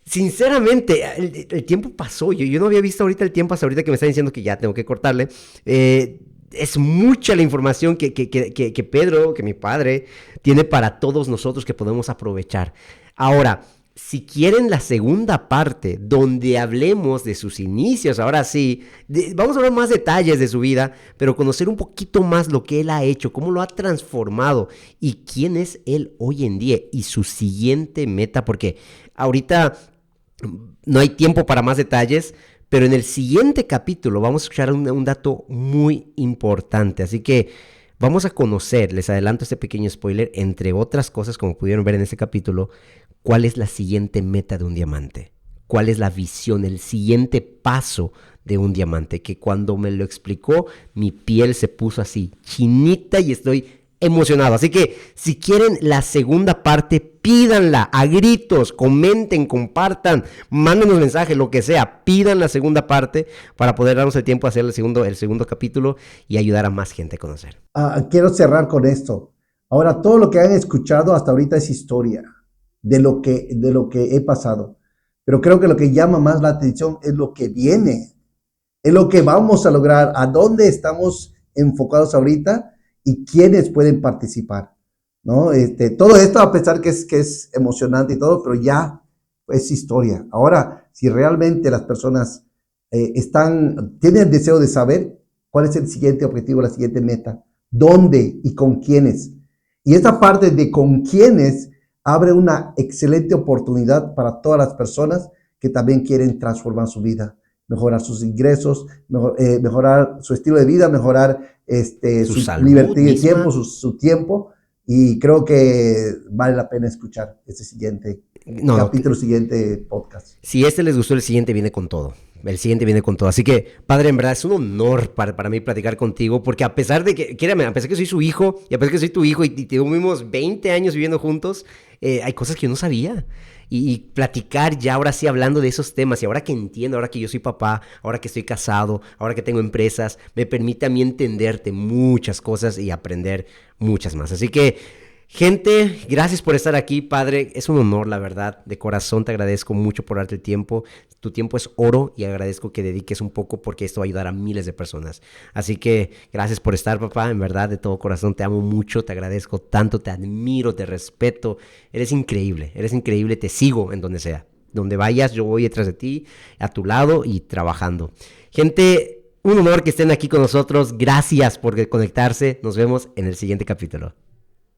sinceramente, el tiempo pasó. Yo no había visto ahorita el tiempo hasta ahorita que me está diciendo que ya tengo que cortarle. Es mucha la información que Pedro, que mi padre, tiene para todos nosotros que podemos aprovechar. Ahora, si quieren la segunda parte, donde hablemos de sus inicios, ahora sí, vamos a hablar más detalles de su vida, pero conocer un poquito más lo que él ha hecho, cómo lo ha transformado y quién es él hoy en día y su siguiente meta, porque ahorita no hay tiempo para más detalles, pero en el siguiente capítulo vamos a escuchar un dato muy importante, así que vamos a conocer, les adelanto este pequeño spoiler, entre otras cosas como pudieron ver en este capítulo, cuál es la siguiente meta de un diamante, cuál es la visión, el siguiente paso de un diamante, que cuando me lo explicó mi piel se puso así chinita y estoy emocionado. Así que si quieren la segunda parte, pídanla a gritos, comenten, compartan, mándenos mensaje, lo que sea, pidan la segunda parte para poder darnos el tiempo a hacer el segundo capítulo y ayudar a más gente a conocer. Quiero cerrar con esto. Ahora, todo lo que han escuchado hasta ahorita es historia. de lo que he pasado. Pero creo que lo que llama más la atención es lo que viene, es lo que vamos a lograr, a dónde estamos enfocados ahorita y quiénes pueden participar, ¿no? Todo esto, a pesar que es emocionante y todo, pero ya es historia. Ahora, si realmente las personas tienen el deseo de saber cuál es el siguiente objetivo, la siguiente meta, dónde y con quiénes. Y esta parte de con quiénes abre una excelente oportunidad para todas las personas que también quieren transformar su vida, mejorar sus ingresos, mejorar su estilo de vida, mejorar Su su salud libertad de tiempo, misma. su tiempo. Y creo que vale la pena escuchar ese siguiente No, capítulo, siguiente podcast. si este les gustó, el siguiente viene con todo. El siguiente viene con todo. Así que, padre, en verdad es un honor para mí platicar contigo, porque a pesar de que, créame, a pesar que soy su hijo, y a pesar que soy tu hijo, y tuvimos 20 años viviendo juntos, hay cosas que yo no sabía. Y platicar ya ahora sí hablando de esos temas, y ahora que entiendo, ahora que yo soy papá, ahora que estoy casado, ahora que tengo empresas, me permite a mí entenderte muchas cosas y aprender muchas más. Así que, gente, gracias por estar aquí, padre. Es un honor, la verdad. De corazón te agradezco mucho por darte el tiempo. Tu tiempo es oro y agradezco que dediques un poco porque esto va a ayudar a miles de personas. Así que gracias por estar, papá. En verdad, de todo corazón te amo mucho. Te agradezco tanto, te admiro, te respeto. Eres increíble, te sigo en donde sea. Donde vayas, yo voy detrás de ti, a tu lado y trabajando. Gente, un honor que estén aquí con nosotros. Gracias por conectarse. Nos vemos en el siguiente capítulo.